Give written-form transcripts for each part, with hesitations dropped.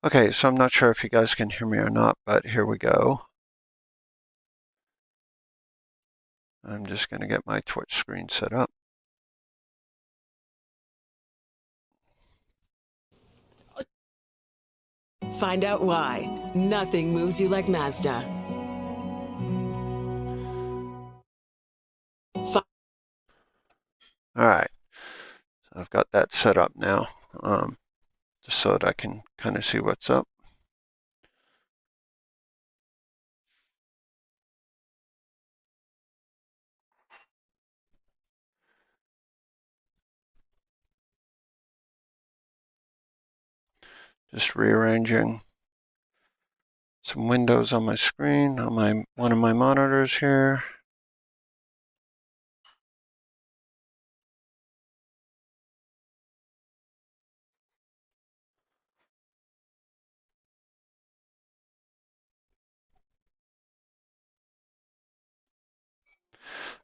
Okay, so I'm not sure if you guys can hear me or not, but here we go. I'm just going to get my Twitch screen set up. Find out why. Nothing moves you like Mazda. All right, so I've got that set up now, just so that I can kind of see what's up. Just rearranging some windows on my screen on one of my monitors here.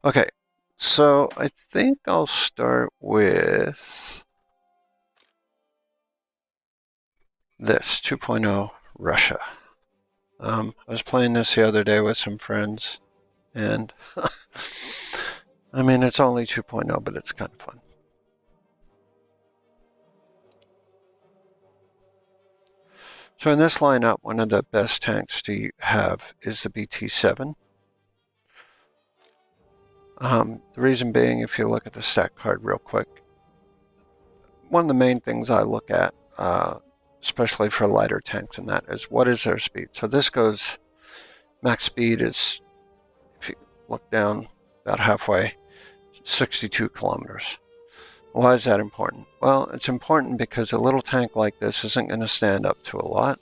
Okay, so I think I'll start with this 2.0 Russia. I was playing this the other day with some friends, and I mean, it's only 2.0, but it's kind of fun. So in this lineup, one of the best tanks to have is the BT-7. The reason being, if you look at the stat card real quick, one of the main things I look at, especially for lighter tanks and that, is what is their speed. So this goes, max speed is, if you look down about halfway, 62 kilometers. Why is that important? Well, it's important because a little tank like this isn't going to stand up to a lot.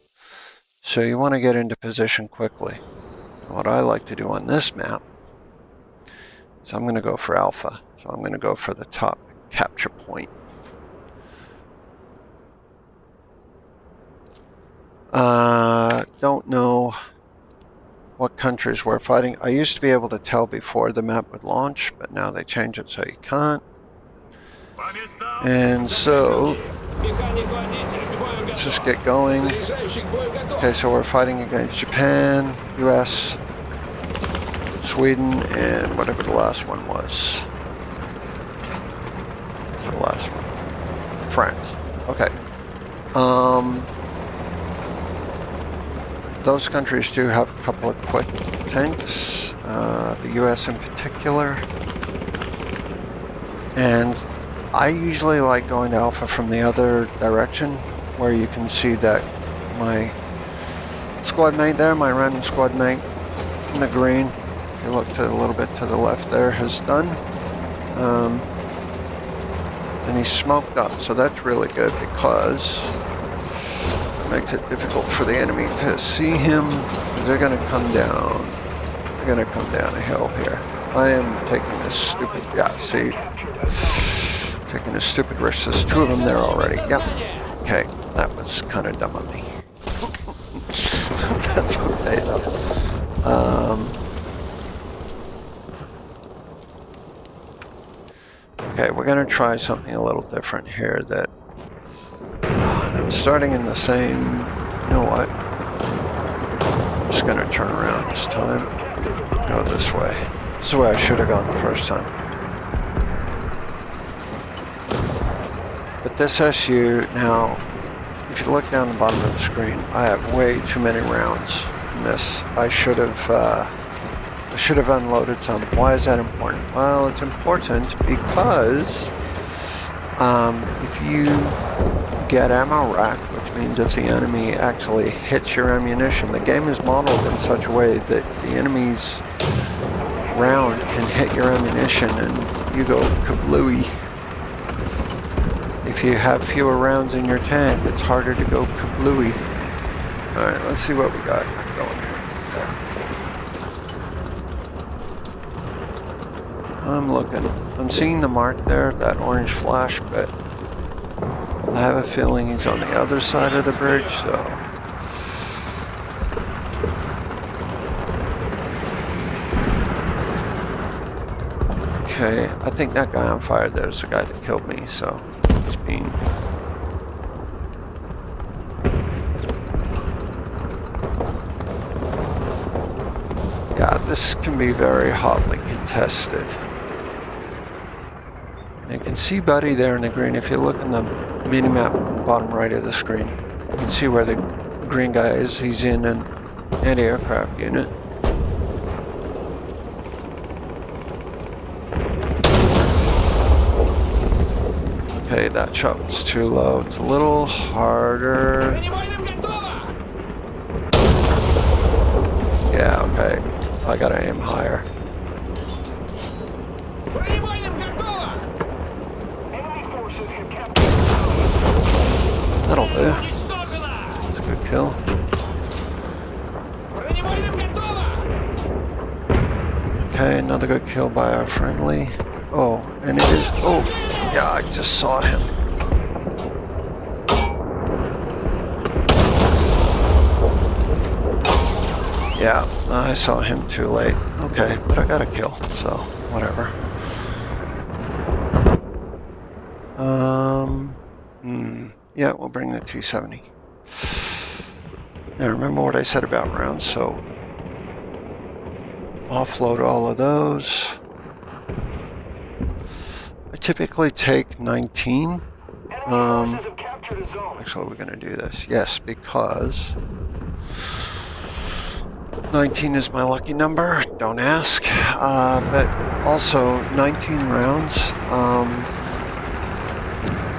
So you want to get into position quickly. What I like to do on this map is I'm going to go for alpha. So I'm going to go for the top capture point. Don't know what countries we're fighting. I used to be able to tell before the map would launch, but now they change it so you can't. And so let's just get going. Okay, so we're fighting against Japan, US, Sweden, and whatever the last one was. What's the last one? France. Okay. Those countries do have a couple of quick tanks, the US in particular. And I usually like going to alpha from the other direction, where you can see that my squad mate there, my random squad mate in the green, if you look to a little bit to the left there, has done. And he's smoked up, so that's really good because it makes it difficult for the enemy to see him, because they're going to come down. They're going to come down a hill here. I am taking this stupid, yeah, see, taking a stupid risk. There's two of them there already. Yep. Okay, that was kind of dumb on me. That's okay though. Okay, we're going to try something a little different here. That I'm starting in the same. You know what? I'm just going to turn around this time. Go this way. This is the way I should have gone the first time. But this SU, now, if you look down the bottom of the screen, I have way too many rounds in this. I should have unloaded some. Why is that important? Well, it's important because if you get ammo rack, which means if the enemy actually hits your ammunition, the game is modeled in such a way that the enemy's round can hit your ammunition and you go kablooey. If you have fewer rounds in your tank, it's harder to go kablooey. Alright, let's see what we got going here. Okay. I'm looking. I'm seeing the mark there, that orange flash, but I have a feeling he's on the other side of the bridge, so... Okay, I think that guy on fire there is the guy that killed me, so... He's being this can be very hotly contested. You can see Buddy there in the green. If you look in the mini-map bottom right of the screen, you can see where the green guy is. He's in an anti-aircraft unit. Okay, that shot was too low. It's a little harder. Yeah, okay. I gotta aim higher. That'll do. That's a good kill. Okay, another good kill by our friendly. Oh, and it is... Oh, yeah, I just saw him. Yeah, I saw him too late. Okay, but I got a kill, so whatever. Yeah, we'll bring the T-70. Now remember what I said about rounds, so offload all of those. I typically take 19. Actually, we're going to do this. Yes, because 19 is my lucky number. Don't ask. But also 19 rounds.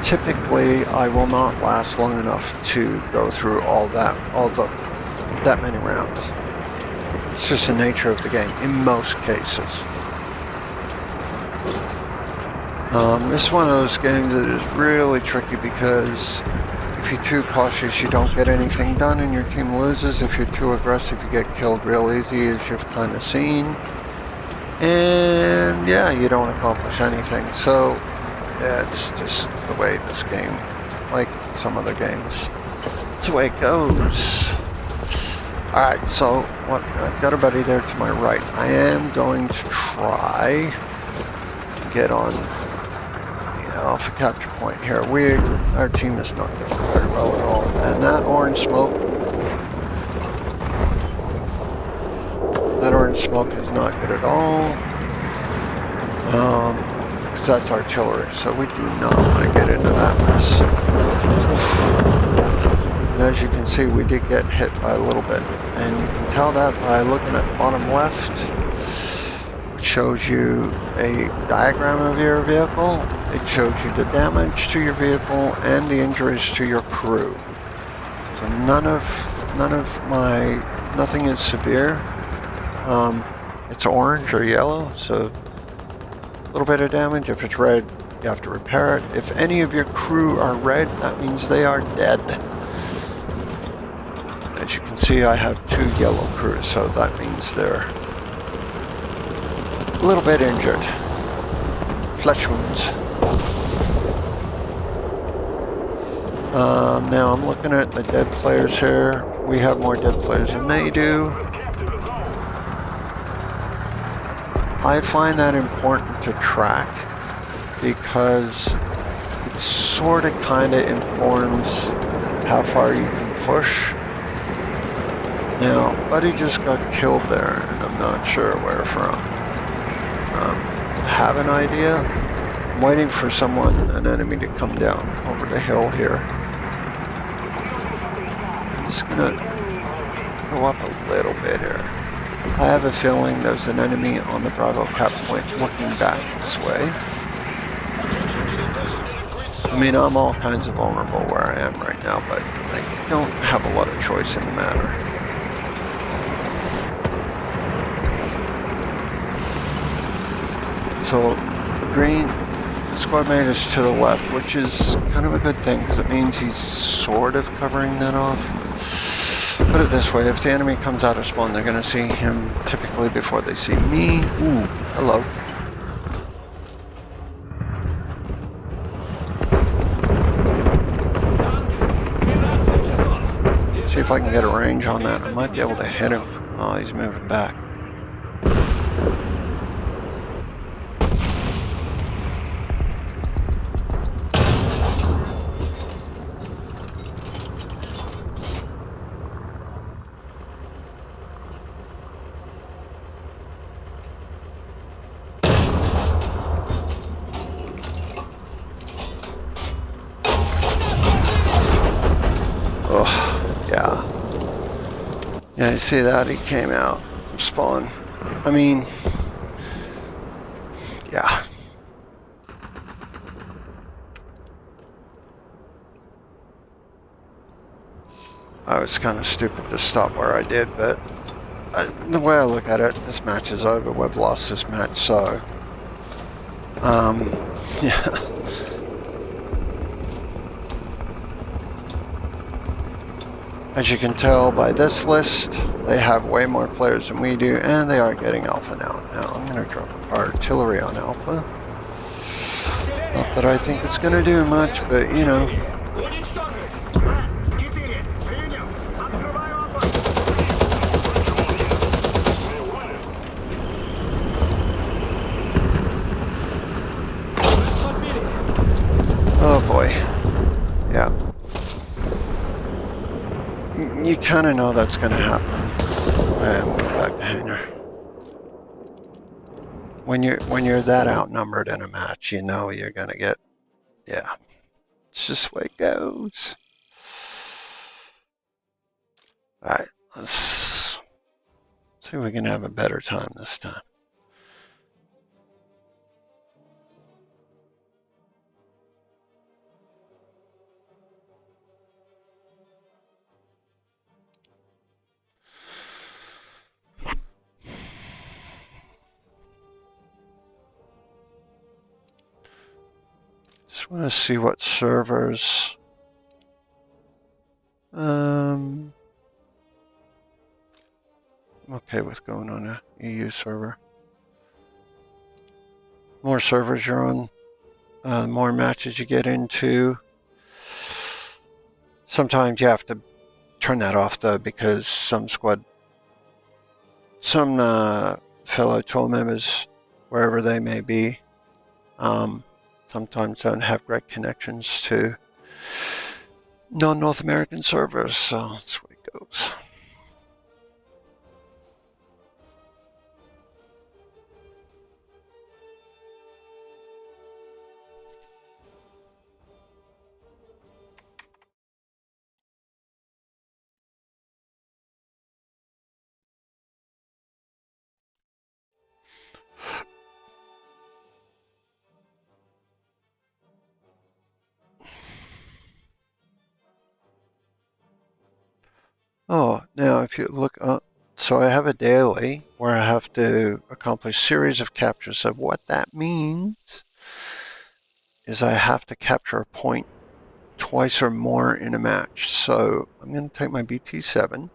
Typically, I will not last long enough to go through that many rounds. It's just the nature of the game in most cases. This is one of those games that is really tricky because if you're too cautious, you don't get anything done and your team loses. If you're too aggressive, you get killed real easy, as you've kind of seen. And yeah, you don't accomplish anything. So it's just the way this game, like some other games, it's the way it goes. Alright, so I've got a buddy there to my right. I am going to try to get on the alpha capture point here. Our team is not doing very well at all. And that orange smoke is not good at all. Because that's artillery, so we do not want to get into that mess. Oof. And as you can see, we did get hit by a little bit. And you can tell that by looking at the bottom left, which shows you a diagram of your vehicle. It shows you the damage to your vehicle and the injuries to your crew. So nothing is severe. It's orange or yellow, so a little bit of damage. If it's red, you have to repair it. If any of your crew are red, that means they are dead. As you can see, I have 2 yellow crews, so that means they're a little bit injured. Flesh wounds. Now I'm looking at the dead players here. We have more dead players than they do. I find that important to track because it sort of kind of informs how far you can push. Now, Buddy just got killed there, and I'm not sure where from. I have an idea. I'm waiting for an enemy to come down over the hill here. I'm just gonna go up a little bit here. I have a feeling there's an enemy on the Bravo cap point looking back this way. I mean, I'm all kinds of vulnerable where I am right now, but I don't have a lot of choice in the matter. So, green, the squad mate is to the left, which is kind of a good thing because it means he's sort of covering that off. Put it this way, if the enemy comes out of spawn, they're going to see him typically before they see me. Ooh, hello. See if I can get a range on that. I might be able to hit him. Oh, he's moving back. Yeah, you see that? He came out of spawn. I mean, yeah. I was kind of stupid to stop where I did, but the way I look at it, this match is over. We've lost this match, so yeah. As you can tell by this list, they have way more players than we do, and they are getting Alpha now. Now I'm going to drop artillery on Alpha. Not that I think it's going to do much, but you know. Oh boy. Yeah. You kind of know that's going to happen. And move back to hangar. When you're that outnumbered in a match, you know you're going to get, yeah. It's just the way it goes. Alright, let's see if we can have a better time this time. Just want to see what servers. I'm okay with going on a EU server. More servers you're on, the more matches you get into. Sometimes you have to turn that off though, because some fellow tour members, wherever they may be, sometimes don't have great connections to non-North American servers, so that's the way it goes. Oh, now if you look up, so I have a daily where I have to accomplish series of captures. So what that means is I have to capture a point twice or more in a match. So I'm going to take my BT7 and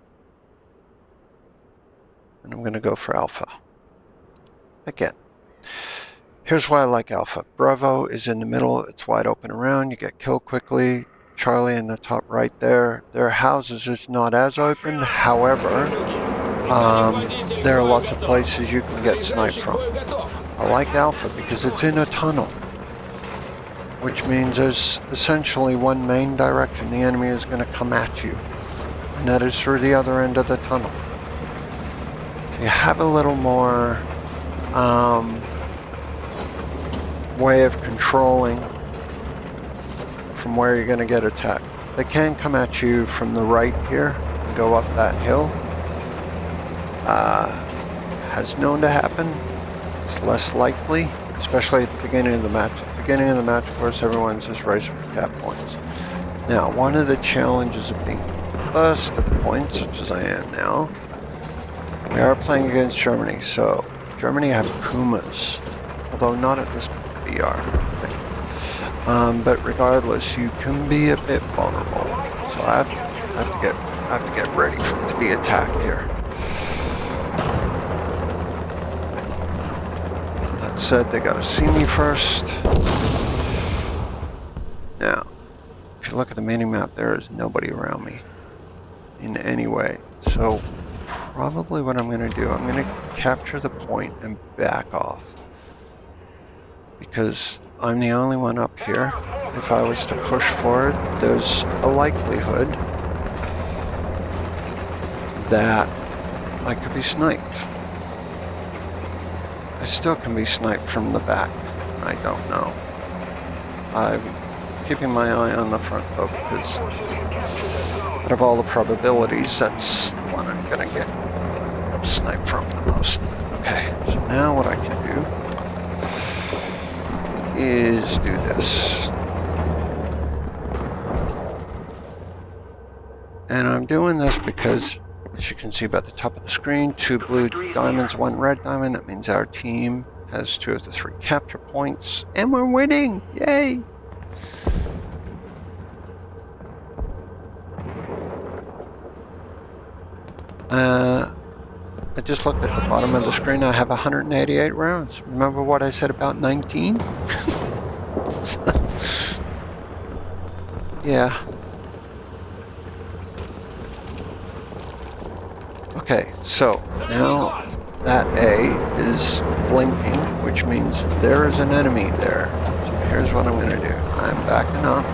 I'm going to go for Alpha. Again, here's why I like Alpha. Bravo is in the middle. It's wide open around. You get killed quickly. Charlie in the top right there. Their houses is not as open. However, there are lots of places you can get sniped from. I like Alpha because it's in a tunnel, which means there's essentially one main direction the enemy is going to come at you, and that is through the other end of the tunnel. So you have a little more way of controlling from where you're going to get attacked. They can come at you from the right here and go up that hill. Has known to happen. It's less likely, especially at the beginning of the match. At the beginning of the match, of course, everyone's just racing for cap points. Now, one of the challenges of being first at the points, such as I am now, we are playing against Germany. So Germany have Pumas, although not at this BR, I don't think. But regardless, you can be a bit vulnerable. So I have to get ready to be attacked here. That said, they gotta see me first. Now, if you look at the mini-map, there is nobody around me in any way. So probably what I'm gonna do, I'm gonna capture the point and back off, because I'm the only one up here. If I was to push forward, there's a likelihood that I could be sniped. I still can be sniped from the back. I don't know. I'm keeping my eye on the front though, because out of all the probabilities, that's the one I'm gonna get. snipe from the most. Okay, so now what I can do is do this. And I'm doing this because, as you can see by the top of the screen, 2 blue diamonds, 1 red diamond. That means our team has 2 of the 3 capture points, and we're winning! Yay! I just looked at the bottom of the screen. I have 188 rounds. Remember what I said about 19? Yeah. Okay, so now that A is blinking, which means there is an enemy there. So here's what I'm going to do. I'm backing up.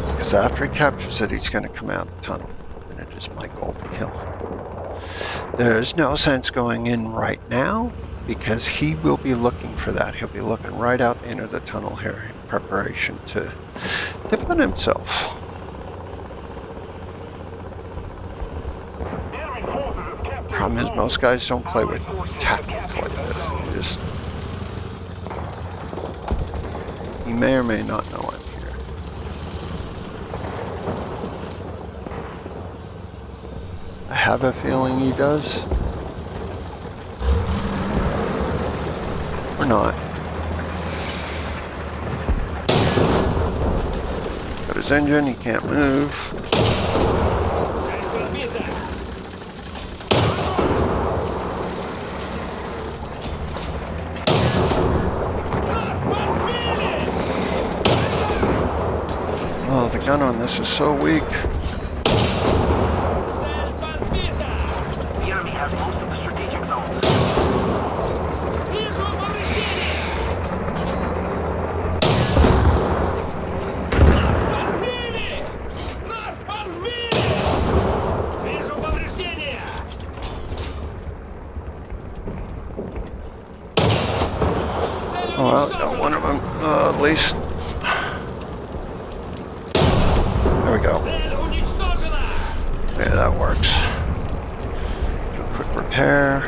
Because after he captures it, he's going to come out of the tunnel. And it is my goal to kill him. There's no sense going in right now, because he will be looking for that. He'll be looking right out the end of the tunnel here in preparation to defend himself. Problem is, most guys don't play with tactics like this. He may or may not know I'm here. I have a feeling he does. Or not. Got his engine, he can't move. Oh, the gun on this is so weak. The enemy has most of the strategic zones. Oh, well, got one of them, at least. There we go. Yeah, that works. Do a quick repair.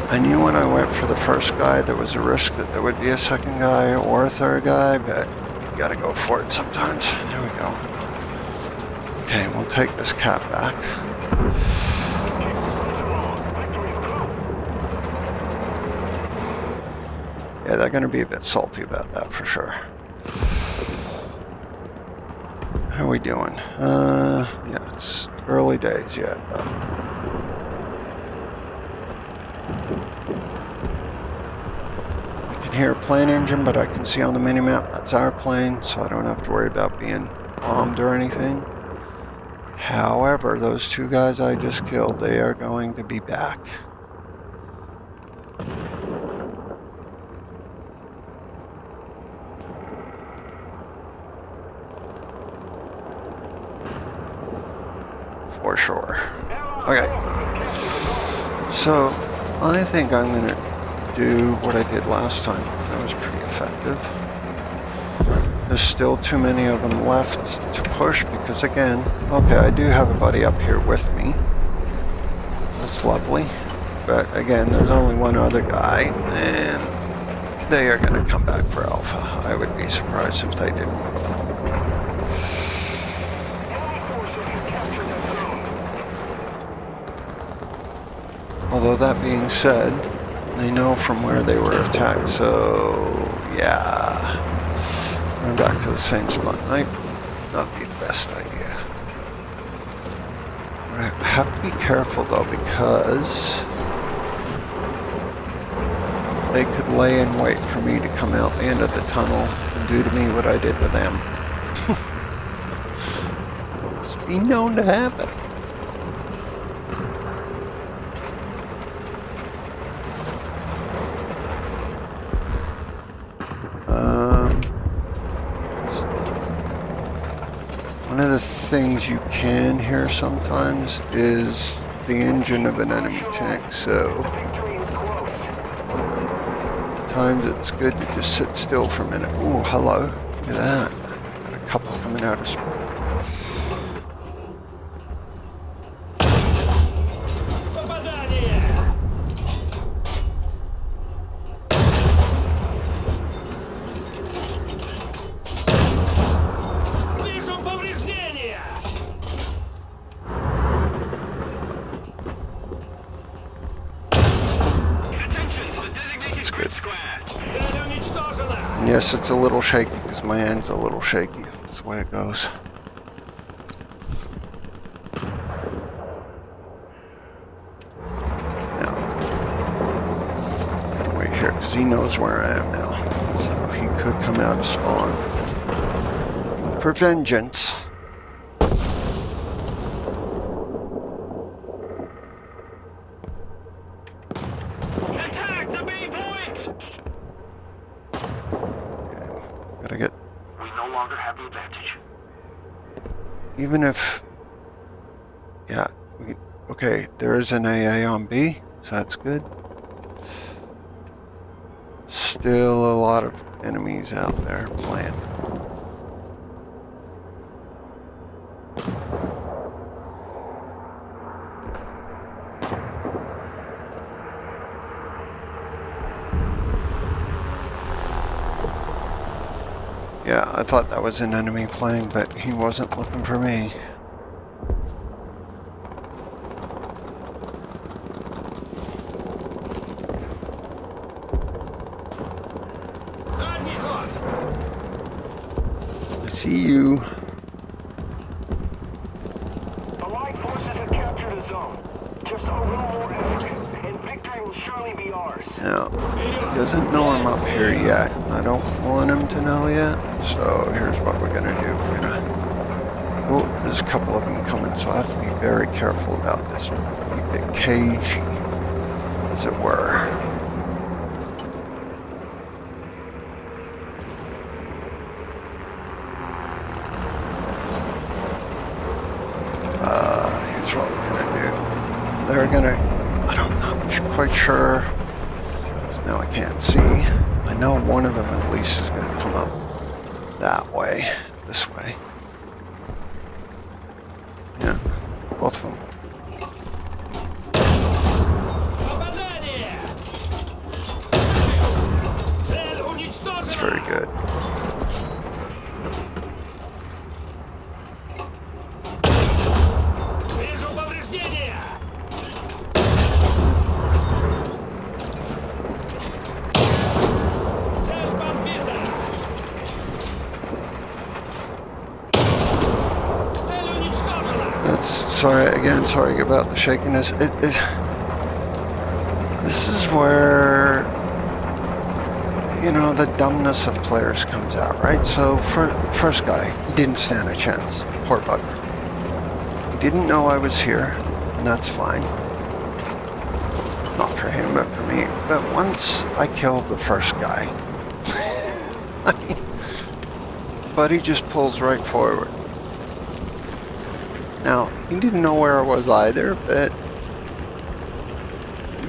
I knew when I went for the first guy there was a risk that there would be a second guy or a third guy, but you gotta go for it sometimes. There we go. Okay, we'll take this cat back. Yeah, they're gonna be a bit salty about that for sure. How are we doing? Yeah, it's early days yet, though. I can hear a plane engine, but I can see on the minimap that's our plane, so I don't have to worry about being bombed or anything. However, those 2 guys I just killed, they are going to be back. For sure. Okay. So, I think I'm going to do what I did last time. That was pretty effective. There's still too many of them left to push because, again, okay, I do have a buddy up here with me. That's lovely. But, again, there's only one other guy, and they are going to come back for Alpha. I would be surprised if they didn't. Although that being said, they know from where they were attacked, so yeah. I'm back to the same spot. Might not be the best idea. I have to be careful though, because they could lay in wait for me to come out the end of the tunnel and do to me what I did with them. It's been known to happen. One of the things you can hear sometimes is the engine of an enemy tank, so at times it's good to just sit still for a minute. Ooh, hello, look at that. Got a couple coming out of spawn. yes, it's a little shaky because my hand's a little shaky. That's the way it goes. Now, gotta wait here because he knows where I am now. So he could come out of spawn. Looking for vengeance. Attack the B point! Gotta get, We no longer have the advantage. even if, yeah, okay, there is an AA on B, so that's good. Still a lot of enemies out there playing. Yeah, I thought that was an enemy playing, but he wasn't looking for me. I see you. The Allied forces have captured a zone. Just a little more effort, and victory will surely be ours. Now, he doesn't know I'm up here yet. I don't want him to know yet. So here's what we're gonna do. We're gonna. Oh, there's a couple of them coming, so I have to be very careful about this. Keep it cagey, as it were. Here's what we're gonna do. They're gonna. I'm not quite sure. Now I can't see. I know one of them at least is going to come up that way, this way. Yeah, both of them. That's very good. Sorry about the shakiness. This is where, you know, the dumbness of players comes out, right? So, first guy, he didn't stand a chance. Poor bugger. He didn't know I was here, and that's fine. Not for him, but for me. But once I killed the first guy, I mean, Buddy just pulls right forward. Now, he didn't know where I was either, but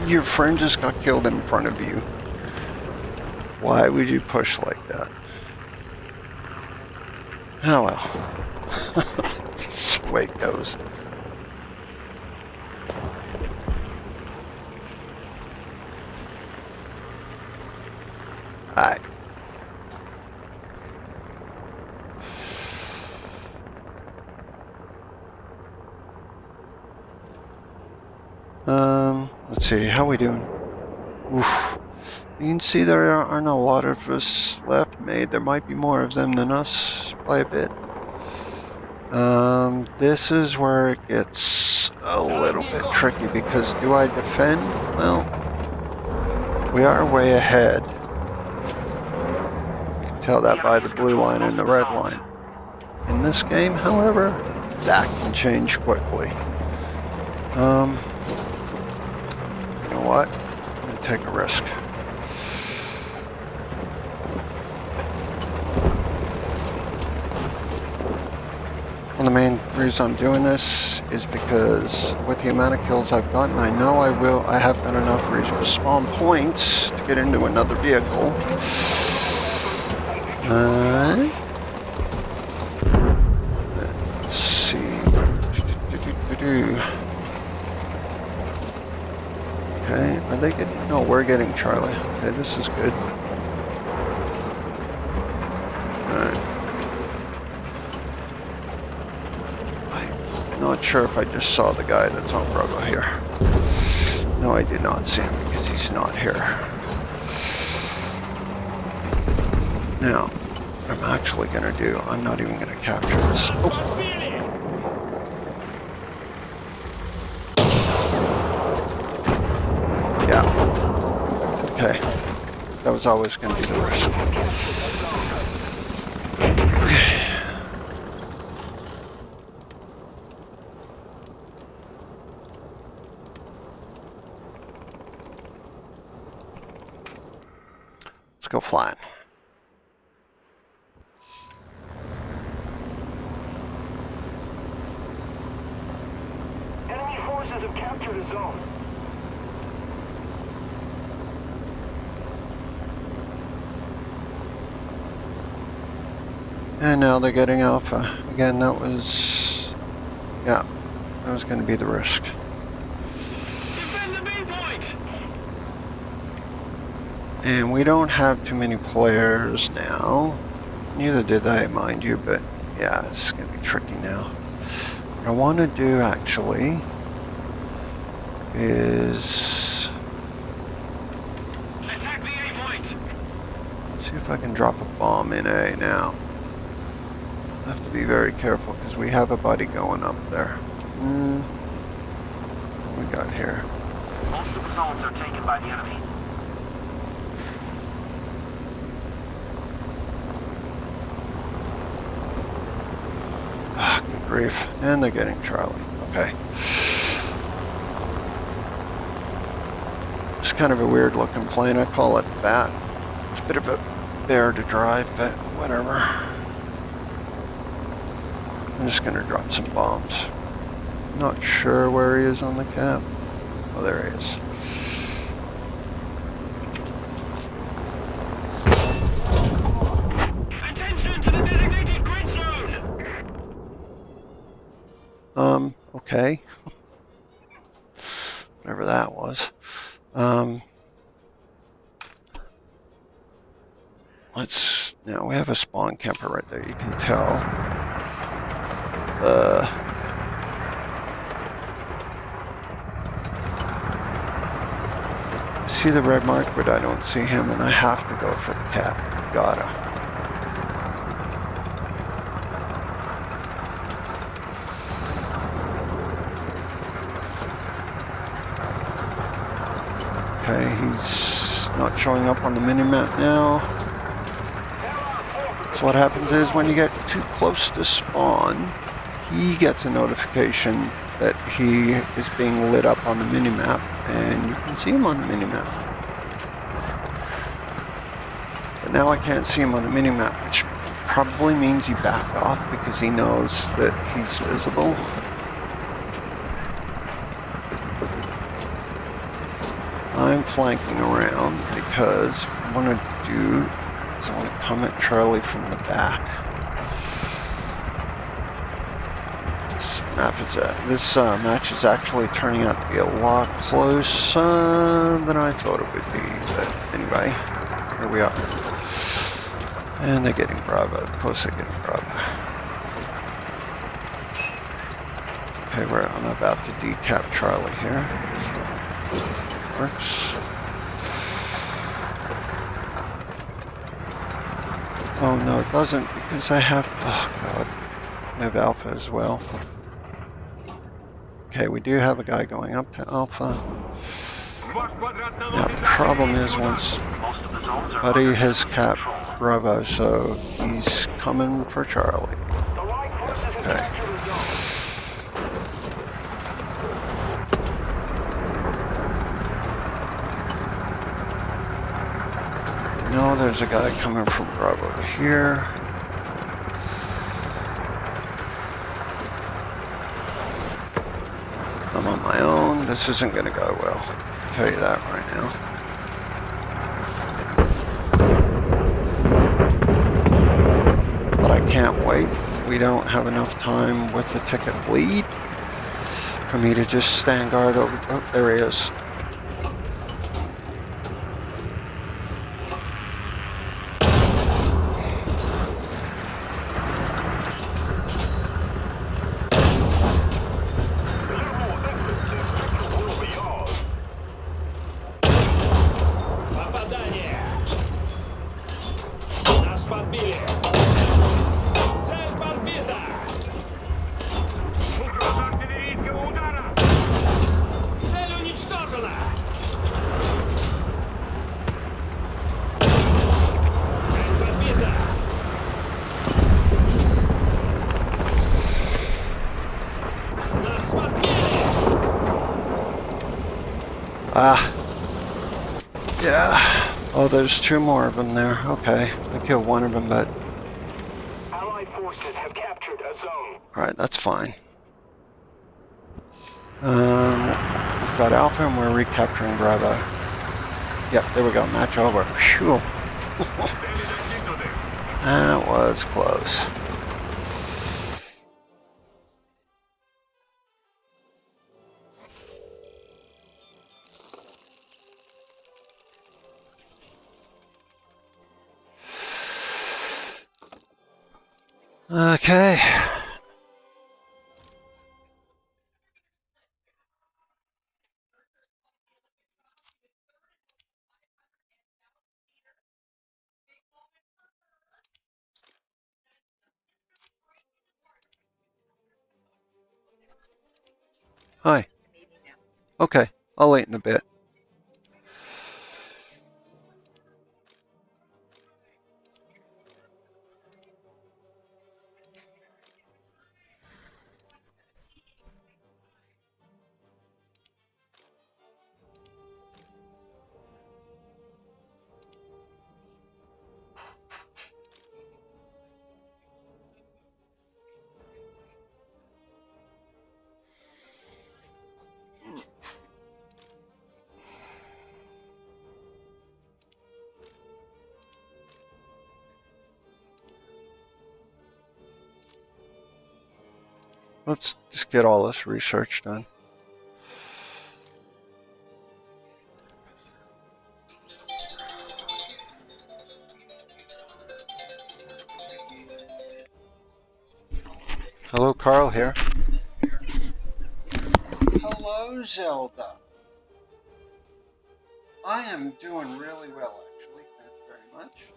your friend just got killed in front of you. Why would you push like that? Oh well. This is the way it goes. Alright. Let's see, how we doing? Oof. You can see there aren't a lot of us left. Maybe there might be more of them than us by a bit. This is where it gets a little bit tricky because do I defend? Well, we are way ahead. You can tell that by the blue line and the red line. In this game, however, that can change quickly. You know what? I'm going to take a risk. Well, the main reason I'm doing this is because with the amount of kills I've gotten, I know I have got enough respawn points to get into another vehicle. Let's see. Okay, are they getting? No, we're getting Charlie. Okay, this is good. Alright. I'm not sure if I just saw the guy that's on Bravo here. No, I did not see him because he's not here. Now, what I'm actually going to do, I'm not even going to capture this. Oh. Yeah. Okay. That was always going to be the risk. Okay. Let's go flying. Enemy forces have captured a zone. And now they're getting Alpha. Again, that was... yeah, that was going to be the risk. Defend the B point! And we don't have too many players now. Neither do they, mind you, but yeah, it's going to be tricky now. What I want to do, actually, is... Attack the A point! see if I can drop a bomb in A now. I have to be very careful because we have a buddy going up there. What we got here? Most of the zones are taken by the enemy. Ah, good grief. And they're getting Charlie. Okay. It's kind of a weird looking plane. I call it Bat. It's a bit of a bear to drive, but whatever. I'm just going to drop some bombs. Not sure where he is on the cap. Oh, there he is. Attention to the designated grid zone! Okay. Whatever that was. Now we have a spawn camper right there, you can tell. I see the red mark, but I don't see him, and I have to go for the cap. Gotta. Okay, he's not showing up on the minimap now. So what happens is when you get too close to spawn, he gets a notification that he is being lit up on the minimap, and you can see him on the minimap. But now I can't see him on the minimap, which probably means he backed off because he knows that he's visible. I'm flanking around because what I want to do is I want to come at Charlie from the back. This match is actually turning out to be a lot closer than I thought it would be. But anyway, here we are. And they're getting Bravo. Of course they're getting Bravo. Okay, I'm about to decap Charlie here. So, works. Oh no, it doesn't because I have... oh god. I have Alpha as well. Okay, we do have a guy going up to Alpha. Now the problem is once Buddy has capped Bravo, so he's coming for Charlie. Yeah, okay. No, there's a guy coming from Bravo to here. I'm on my own. This isn't going to go well. I'll tell you that right now. But I can't wait. We don't have enough time with the ticket lead for me to just stand guard over... oh, there he is. Yeah. Oh, there's two more of them there. Okay. I killed one of them, but Allied forces have captured a zone. alright, that's fine. We've got Alpha and we're recapturing Bravo. Yep, there we go. Match over. Phew. That was close. Okay. Hi. Okay, I'll wait in a bit. Let's just get all this research done. Hello, Carl here. Hello, Zelda. I am doing really well, actually. Thank you very much.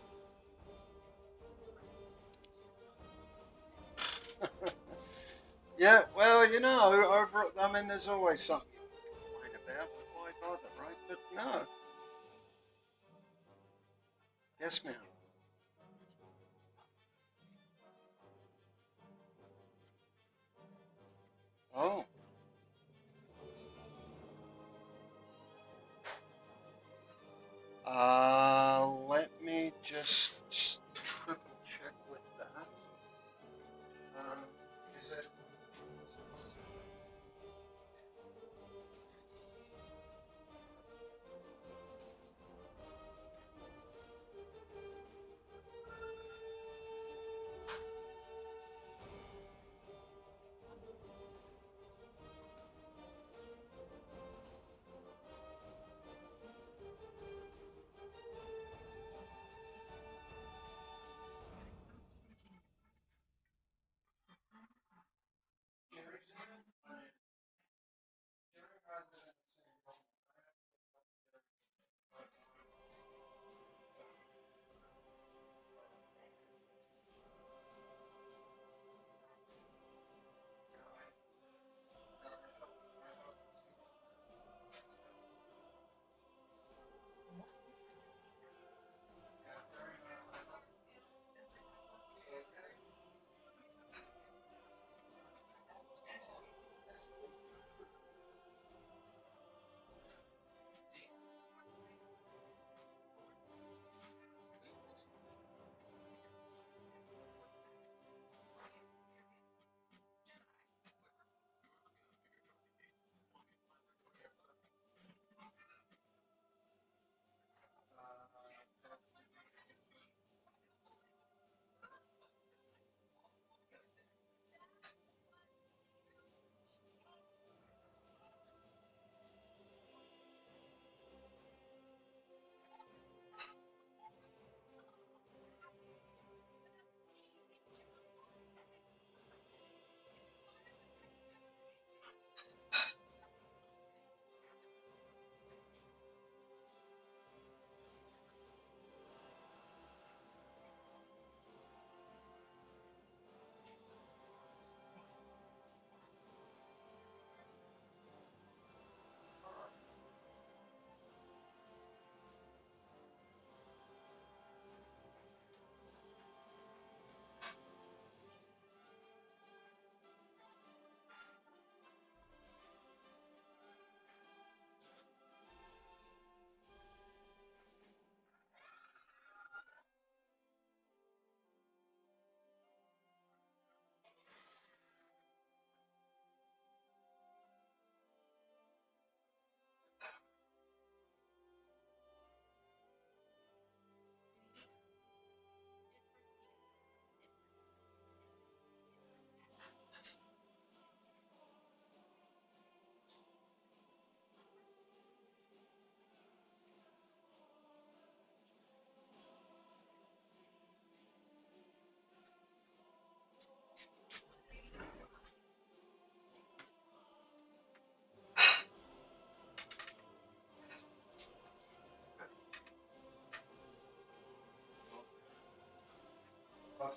Yeah, well, you know, I mean, there's always something you can complain about, but why bother, right? But no. Yes, ma'am. Oh. Let me just triple check with that. Is it?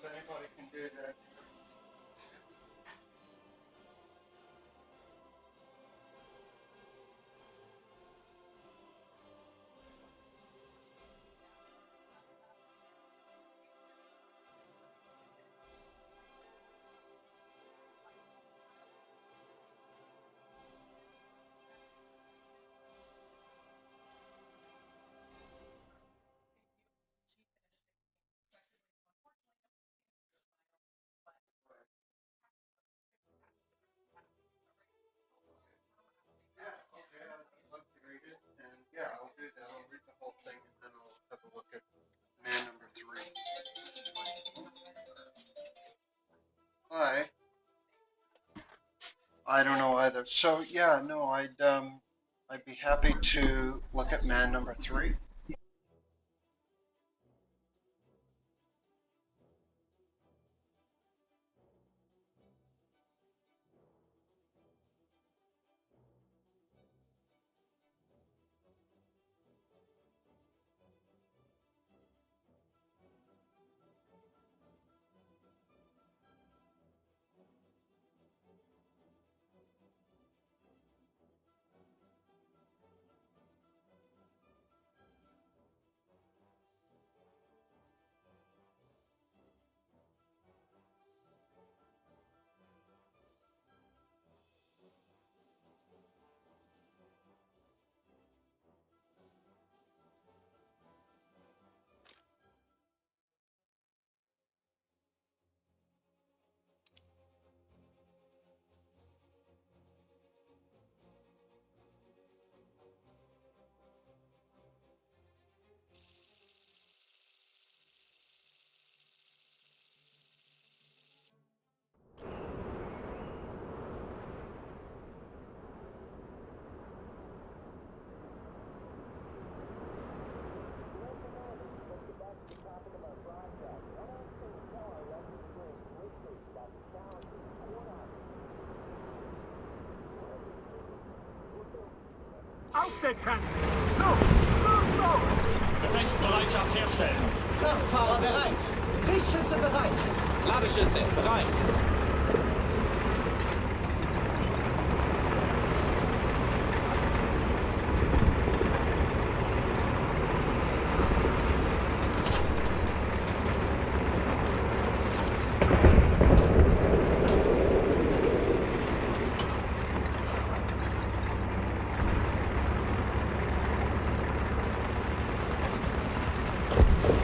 if anybody can do that. Yeah, okay, I'd love to read it, and yeah, I'll do that. I'll read the whole thing, and then I'll have a look at man number 3. I don't know either. So yeah, no, I'd be happy to look at man number 3. Aufsetzen! So! Gefechtsbereitschaft herstellen. Kraftfahrer bereit. Lichtschütze bereit. Ladeschütze bereit.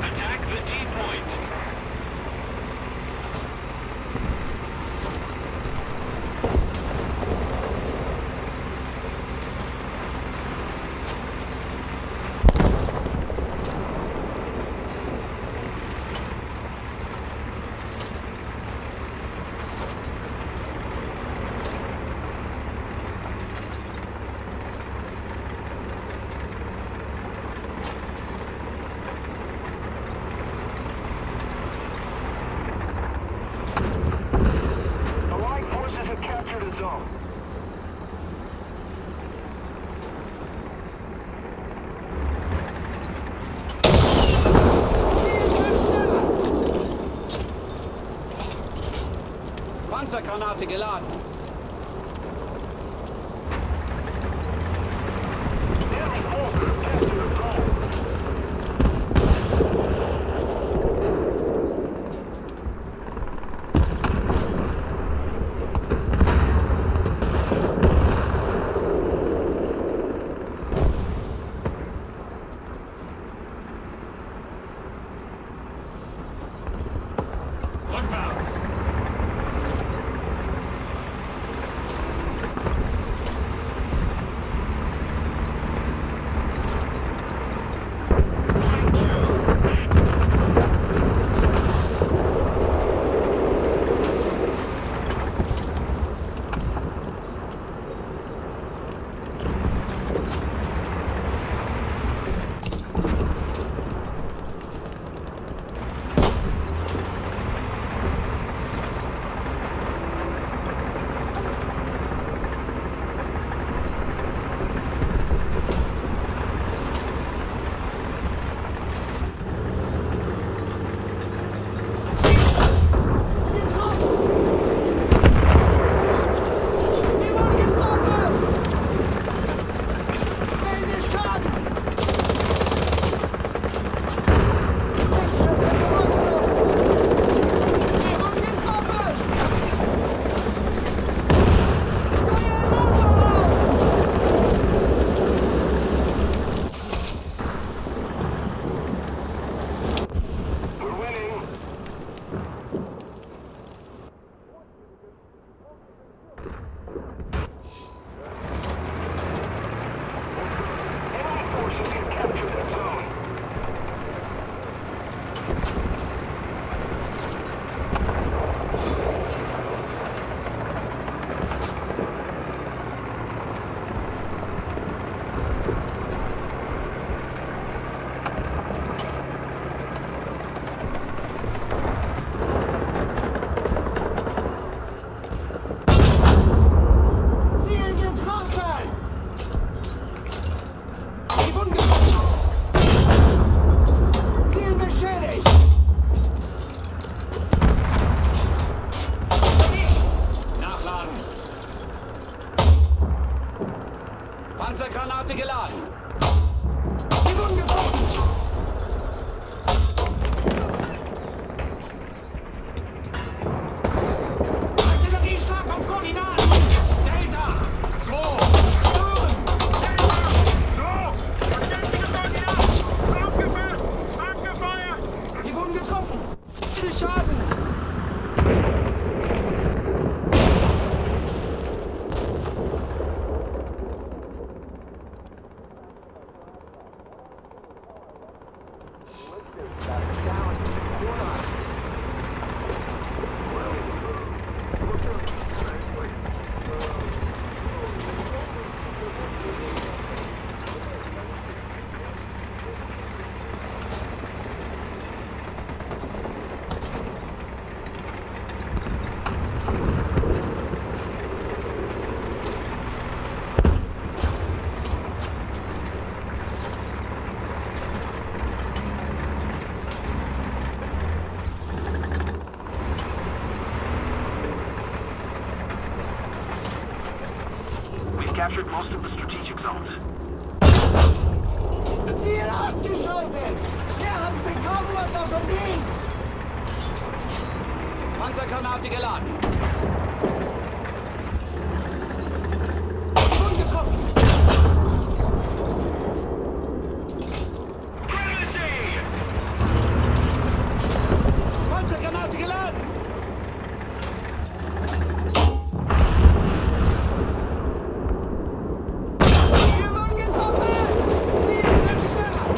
Attack the T-point! Allied forces have captured a zone. Panzergranate geladen. Enemy forces have captured a zone. Rückwärts. captured most of the strategic zones. Ziel ausgeschaltet! Wir haben bekommen, was er verdient! Panzergranate geladen. Schon getroffen! Panzergranate geladen. Wir wurden getroffen! Ziel zerstört!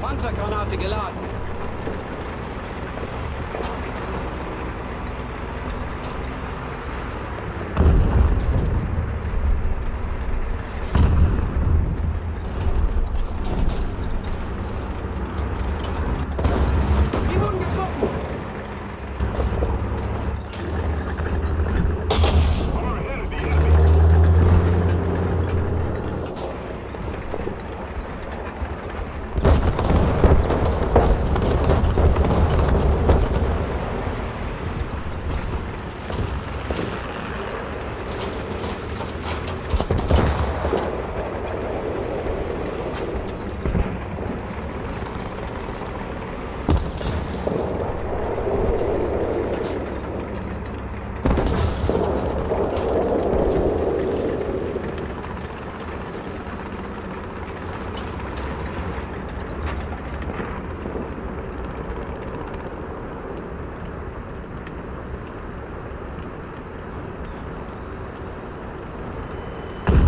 Panzergranate geladen. Wir wurden getroffen! Far ahead of the enemy.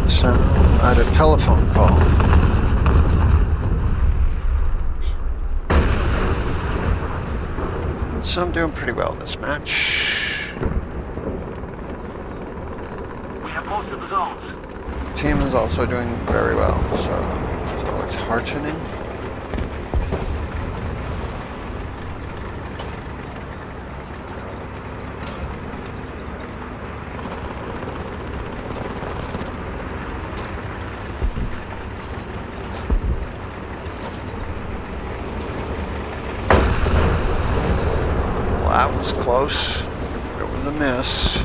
So I had a telephone call. So I'm doing pretty well this match. We have most of the zones. Team is also doing very well, so it's always heartening. Well, that was close, but it was a miss.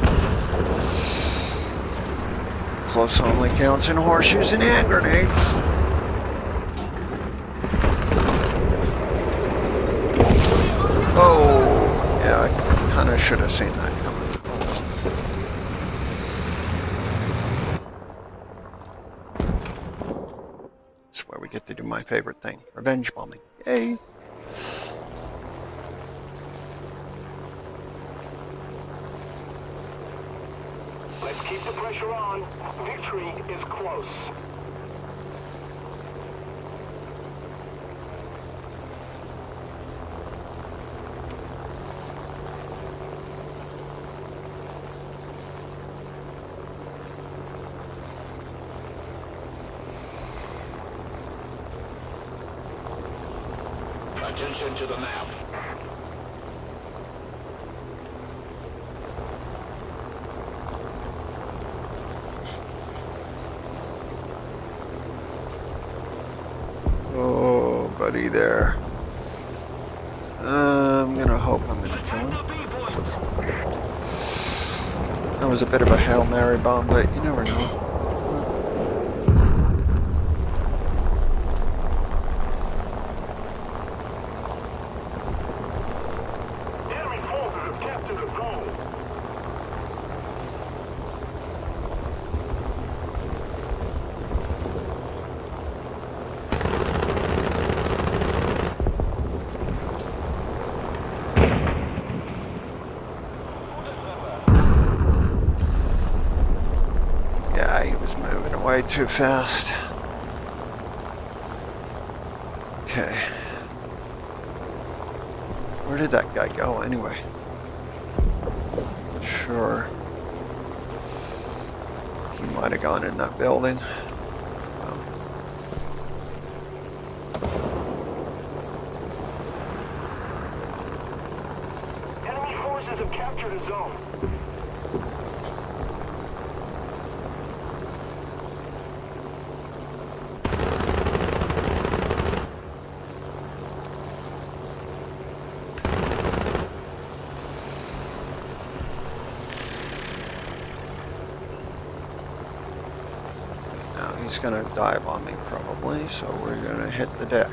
Close only counts in horseshoes and hand grenades. Oh, yeah, I kind of should have seen that coming. It's where we get to do my favorite thing, revenge bombing. Yay! Let's keep the pressure on. Victory is close. Attention to the map. Oh, buddy there. I'm gonna hope I'm gonna kill him. That was a bit of a Hail Mary bomb, but you never know. Enemy forces have captured the zone. Yeah, he was moving away too fast. Okay. Where did that guy go anyway? Sure. He might have gone in that building. Well, Enemy forces have captured a zone. he's going to dive on me probably, so we're going to hit the deck.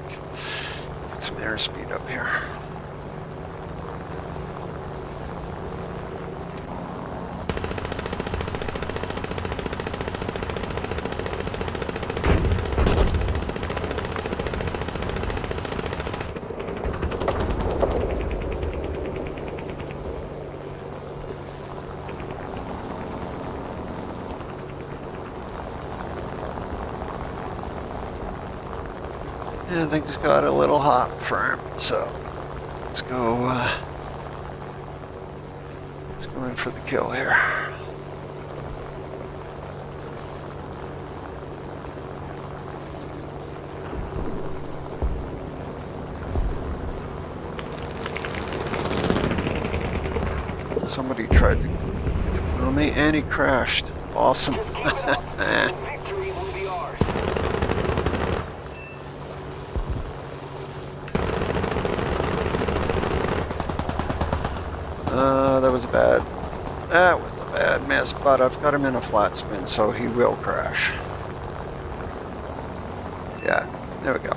Get some airspeed up here. Yeah, things got a little hot for him, so let's go in for the kill here. Somebody tried to throw me and he crashed. Awesome. Just keep it up, and victory will be ours. That was a bad miss, but I've got him in a flat spin, so he will crash. Yeah, there we go.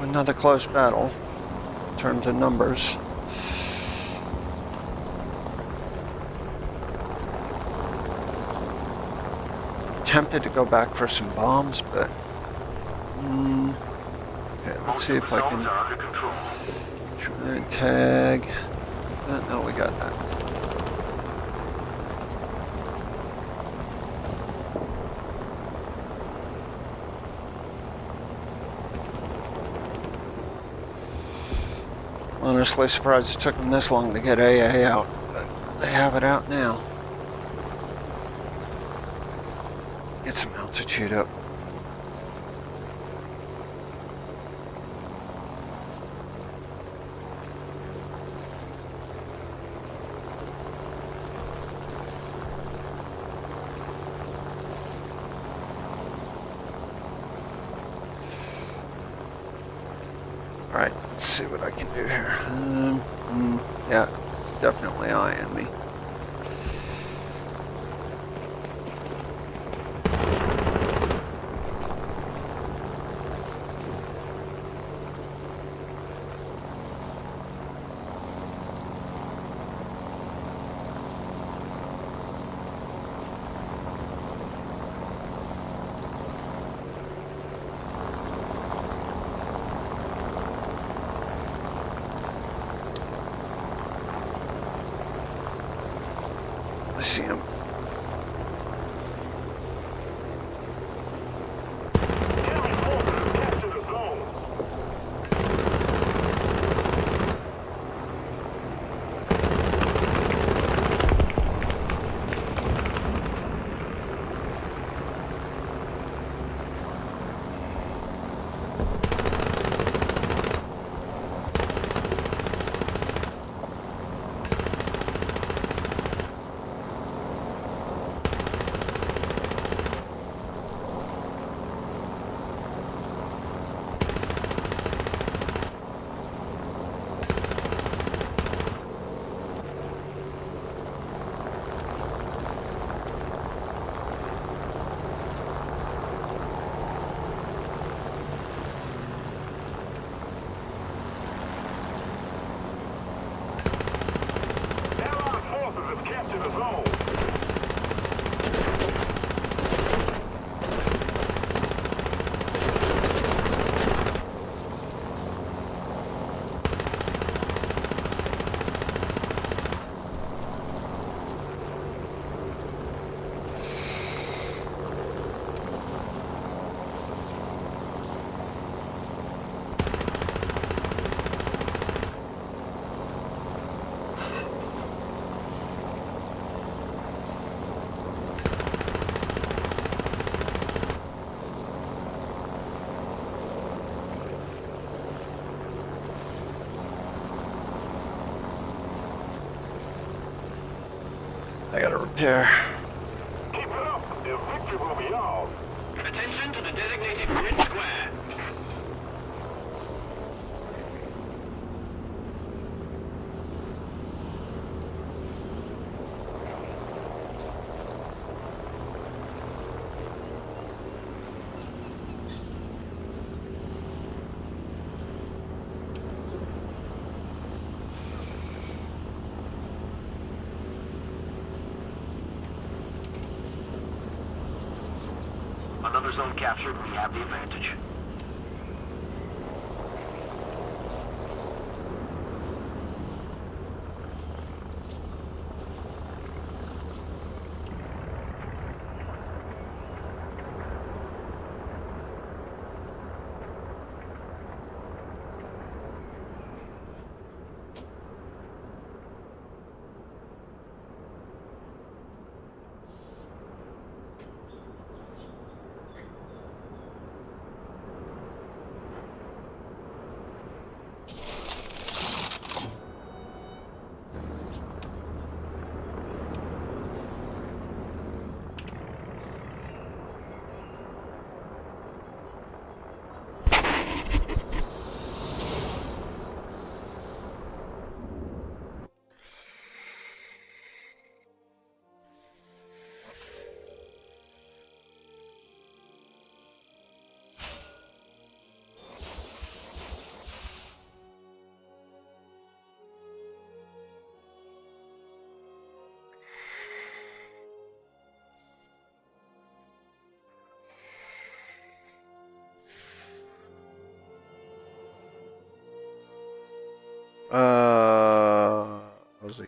Another close battle in terms of numbers. Tempted to go back for some bombs, but okay, let's see if I can try and tag. No, we got that. Honestly surprised it took them this long to get AA out, but they have it out now. Get some altitude up. Alright, let's see what I can do here. Yeah, it's definitely eyeing me. I see him. Enemy forces have captured the zone. Allied forces have captured the zone. I gotta repair. Keep it up, and victory will be ours. Attention to the designated grid square. another zone captured, we have the advantage. Was he?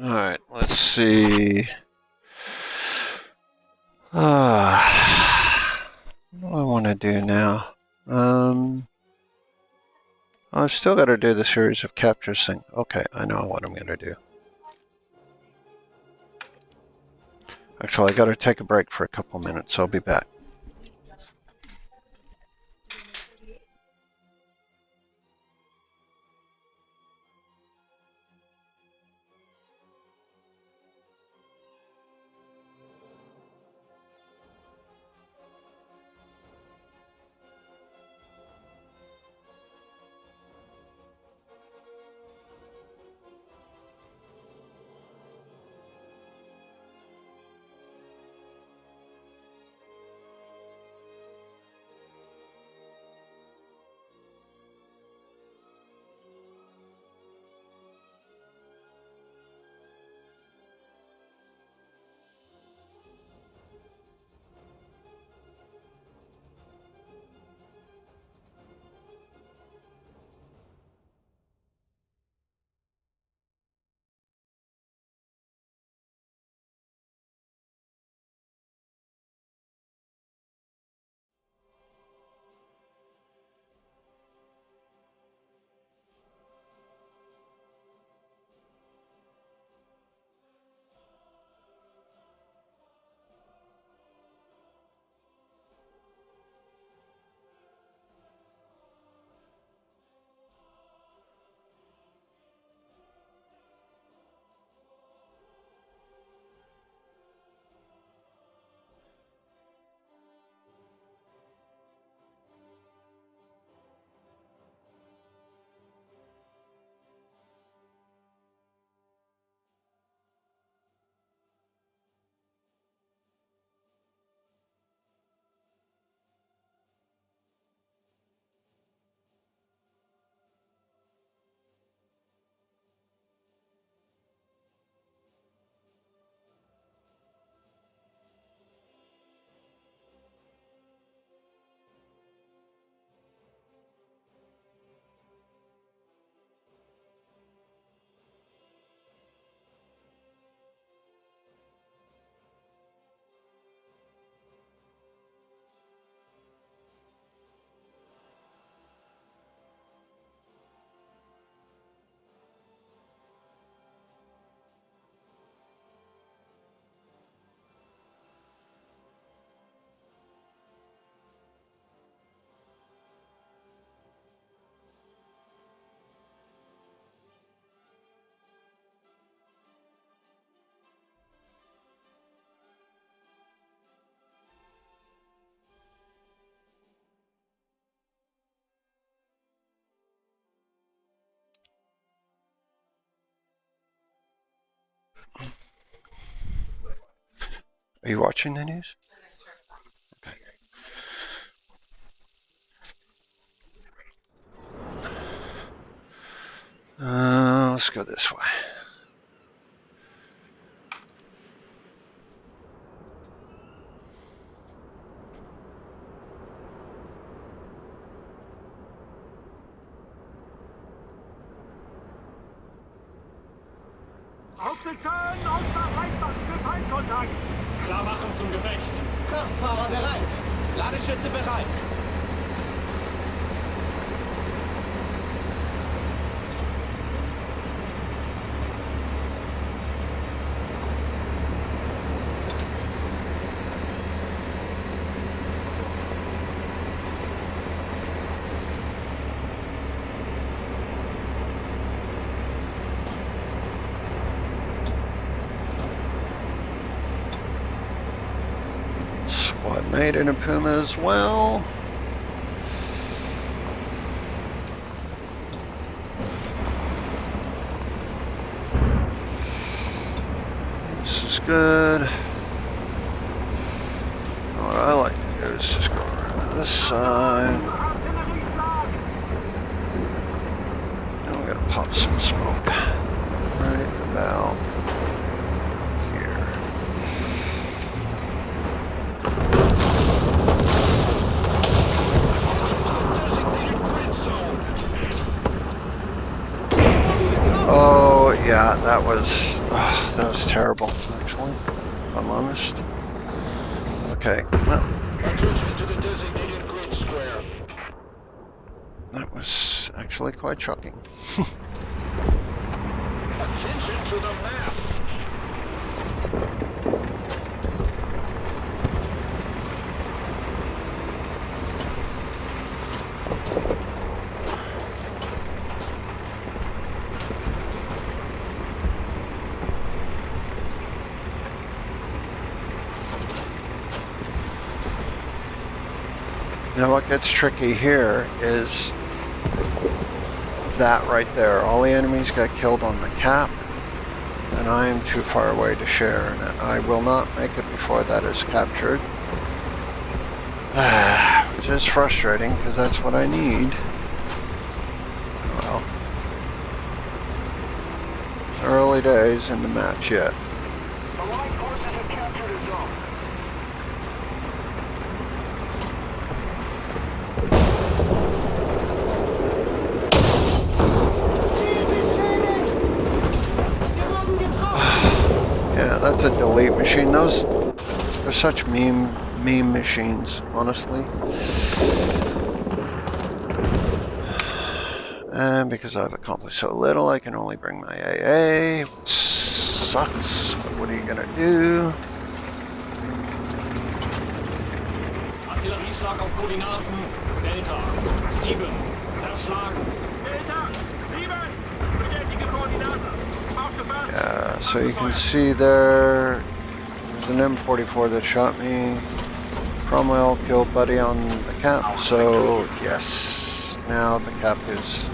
All right, let's see. What do I want to do now? I've still got to do the series of captures thing. Okay, I know what I'm going to do. Actually, I got to take a break for a couple minutes. I'll be back. Are you watching the news? Okay. Let's go this way. Aufsitzen! Ausschlag für Feindkontakt! Klar machen zum Gefecht. Kraftfahrer bereit. Ladeschütze bereit. Squad mate in a Puma as well. This is good. What I like to do is just go around to this side. Then we're gonna pop some smoke right about here. Oh yeah, that was terrible. Actually, if I'm honest. Okay, well, Attention to the designated grid square. that was actually quite shocking. Attention to the map. Now what gets tricky here is that right there. All the enemies got killed on the cap, and I am too far away to share, and I will not make it before that is captured. Which is frustrating, because that's what I need. Well, it's early days in the match yet. Allied forces have captured a zone. Ziel beschädigt! Wir wurden getroffen! Yeah, that's a delete machine. Those are such meme machines, honestly. And because I've accomplished so little, I can only bring my AA, which sucks, but what are you gonna do? Artillerieschlag auf Koordinaten. Delta 7. Zerschlagen. Delta 7! Bestätige Koordinaten. Aufgefasst! Yeah, so you can see there's an M44 that shot me. Cromwell killed Buddy on the cap, so yes, now the cap is a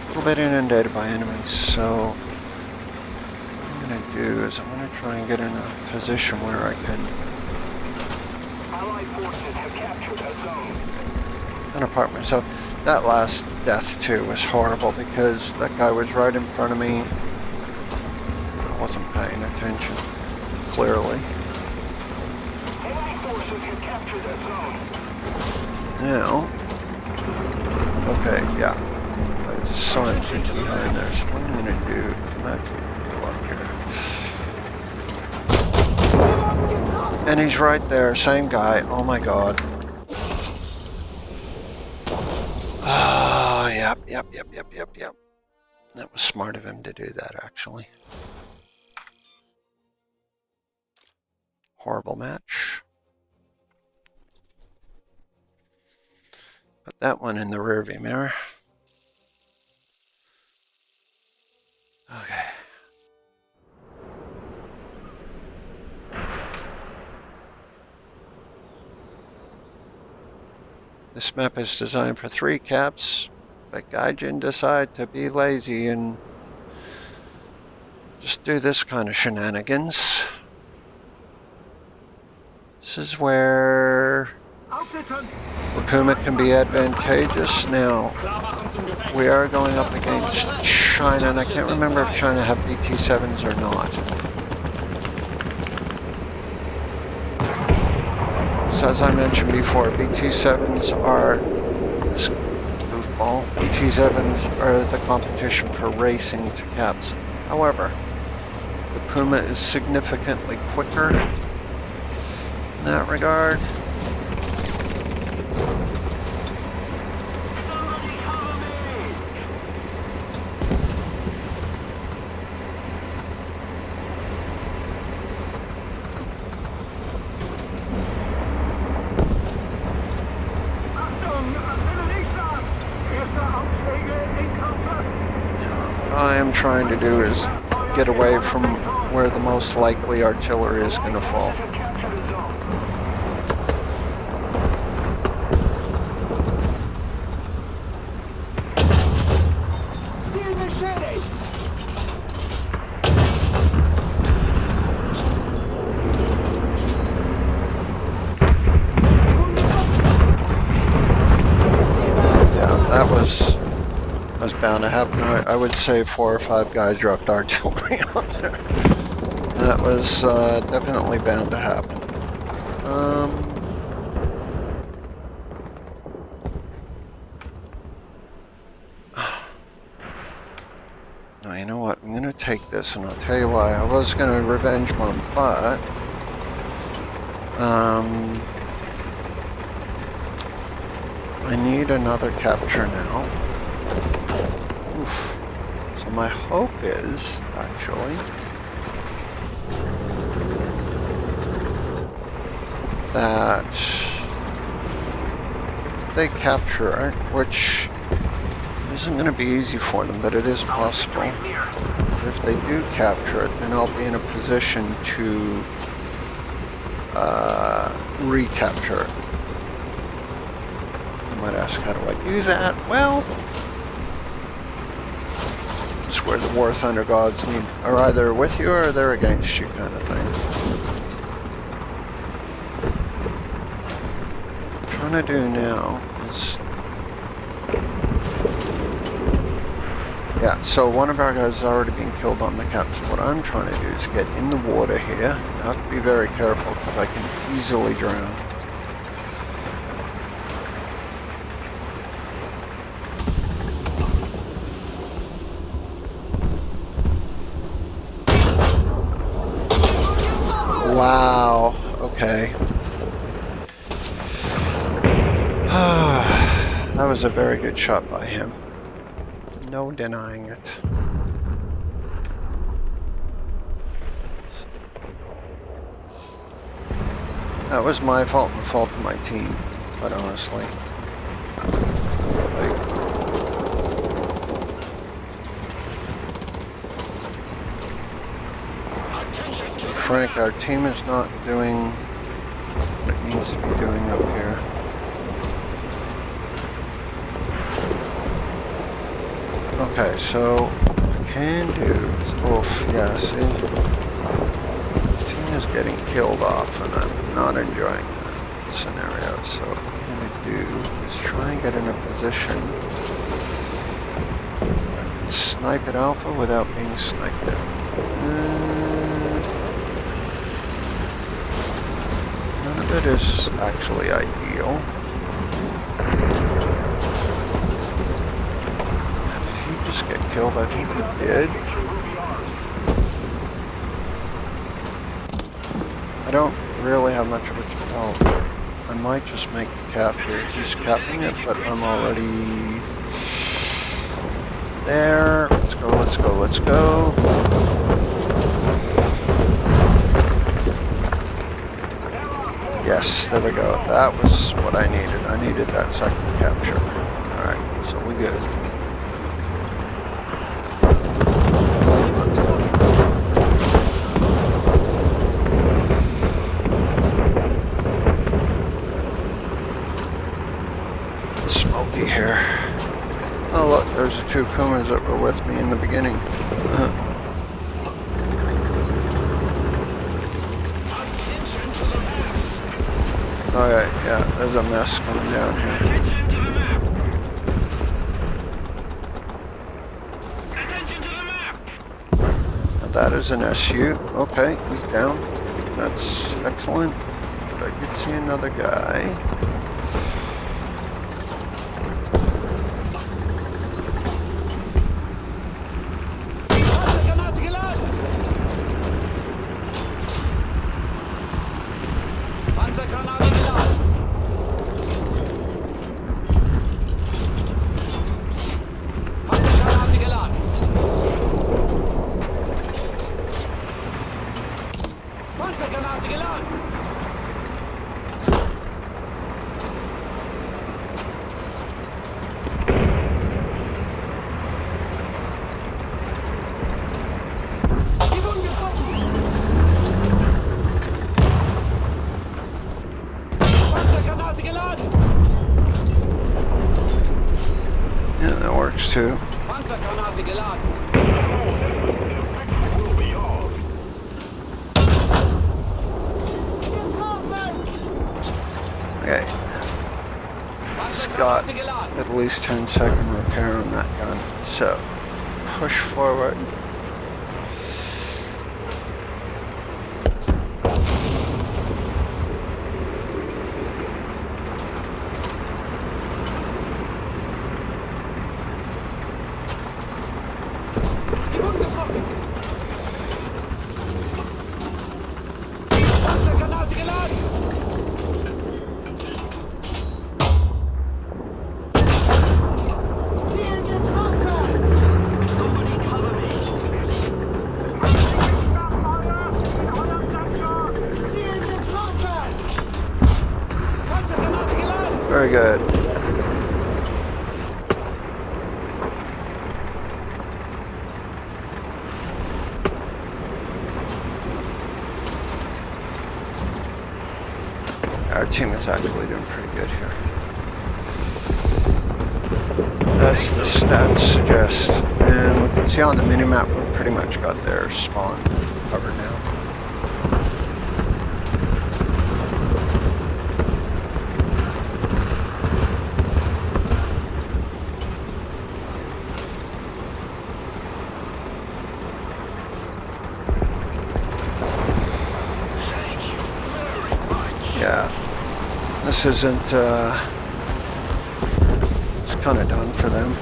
little bit inundated by enemies, so what I'm gonna do is I'm gonna try and get in a position where I can Allied forces have captured a zone. kind of park myself. That last death too was horrible because that guy was right in front of me. I wasn't paying attention, clearly. Enemy forces have captured a zone. Now, okay, yeah. I just saw him peek behind there, so what I'm gonna do, I'm actually gonna go up here. And he's right there, same guy, oh my god. Ah, yep. That was smart of him to do that, actually. Horrible match. Put that one in the rearview mirror. Okay. This map is designed for 3 caps, but Gaijin decided to be lazy and just do this kind of shenanigans. This is where Puma can be advantageous. Now, we are going up against China, and I can't remember if China have BT-7s or not. So as I mentioned before, BT-7s are this goofball. BT-7s are the competition for racing to caps. However, the Puma is significantly quicker in that regard. What I am trying to do is get away from where the most likely artillery is going to fall. Ziel beschädigt! Yeah, that was bound to happen. I would say 4 or 5 guys dropped artillery on there. That was definitely bound to happen. No, you know what? I'm going to take this, and I'll tell you why. I was going to revenge bomb, but I need another capture now. Oof. So my hope is, actually, that if they capture it, which isn't going to be easy for them, but it is possible. If they do capture it, then I'll be in a position to recapture it. You might ask, how do I do that? Well, it's where the War Thunder gods are either with you or they're against you, kind of thing. What I'm trying to do now is, yeah, so one of our guys has already been killed on the cap. So what I'm trying to do is get in the water here. I have to be very careful because I can easily drown. Wow, okay. That was a very good shot by him. No denying it. That was my fault and the fault of my team, quite honestly. To be frank, our team is not doing what it needs to be doing up here. Okay, so what I can do is, oof, yeah, see? Team is getting killed off and I'm not enjoying that scenario. So what I'm going to do is try and get in a position where I can snipe at Alpha without being sniped at. None of it is actually ideal. Get killed? I think he did. I don't really have much of a I might just make the cap here. He's capping it, but I'm already there. Let's go, let's go, let's go. Yes, there we go. That was what I needed. I needed that second capture. Alright, so we good. Here. Oh look, there's the 2 Pumas that were with me in the beginning. Alright, yeah, there's a mess coming down here. Attention to the map. Attention to the map. Now that is an SU. Okay, he's down. That's excellent. But I did see another guy. Panzergranate geladen! Panzergranate geladen! Panzergranate geladen! Panzergranate geladen! Die wurden getroffen! Panzergranate geladen! Yeah, that works too. Panzergranate geladen! Will be yours. Okay, it's got Panzergranate geladen! at least 10-second repair on that gun. So, push forward. Die wurden getroffen! Panzergranate geladen! Ziel getroffen! Somebody cover me. Ziel getroffen! Panzergranate geladen! Very good. Our team is actually doing pretty good here. As the stats suggest. And we can see on the minimap we pretty much got their spawn covered now. Yeah, this isn't, it's kind of done for them.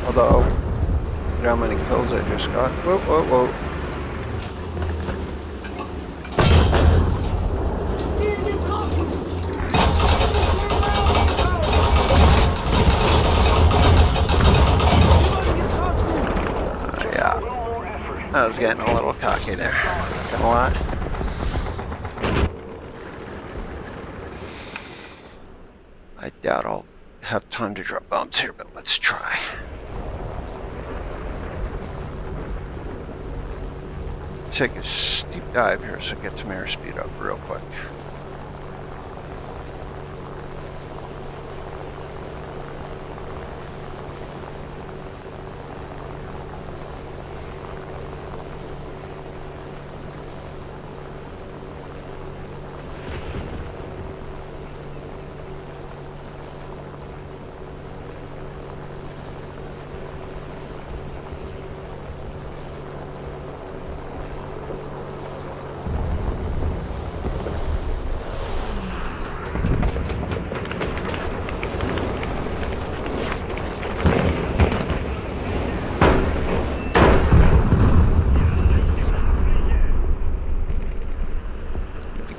Although, look at how many kills they just got. Whoa, whoa, whoa. Ziel getroffen! Die wurden getroffen! Yeah, I was getting a little cocky there. Not gonna lie. I doubt I'll have time to drop bombs here, but let's try. Take a steep dive here so get some airspeed up real quick.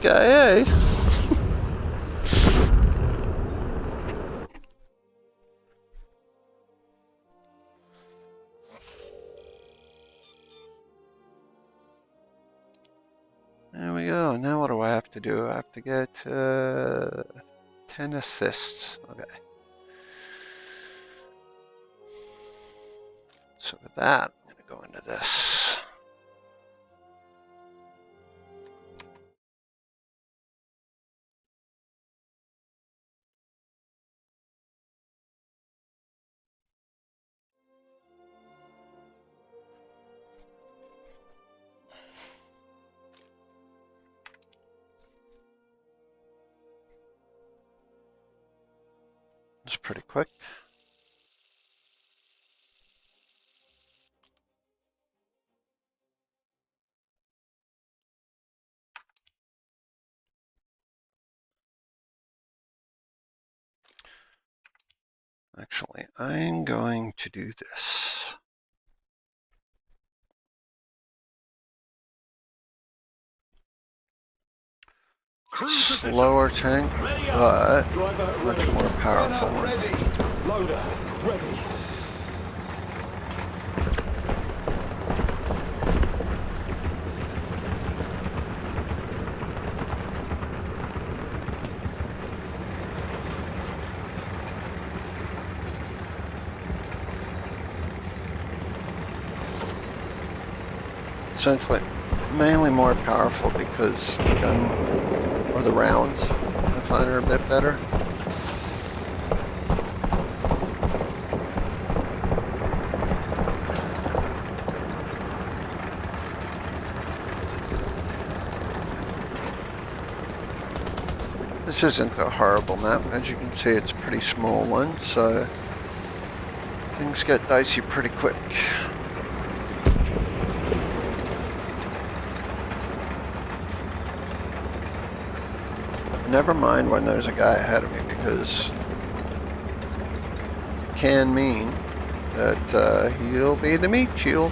Yippee-ki-yay! There we go. Now what do I have to do? I have to get 10 assists. Okay. So with that, I'm going to go into this. It's pretty quick. Actually, I'm going to do this. Slower tank, but much more powerful one. Loader, ready. Essentially, mainly more powerful because the gun or the rounds I find are a bit better. This isn't a horrible map. As you can see, it's a pretty small one, so things get dicey pretty quick. Never mind when there's a guy ahead of me, because it can mean that he'll be the meat shield.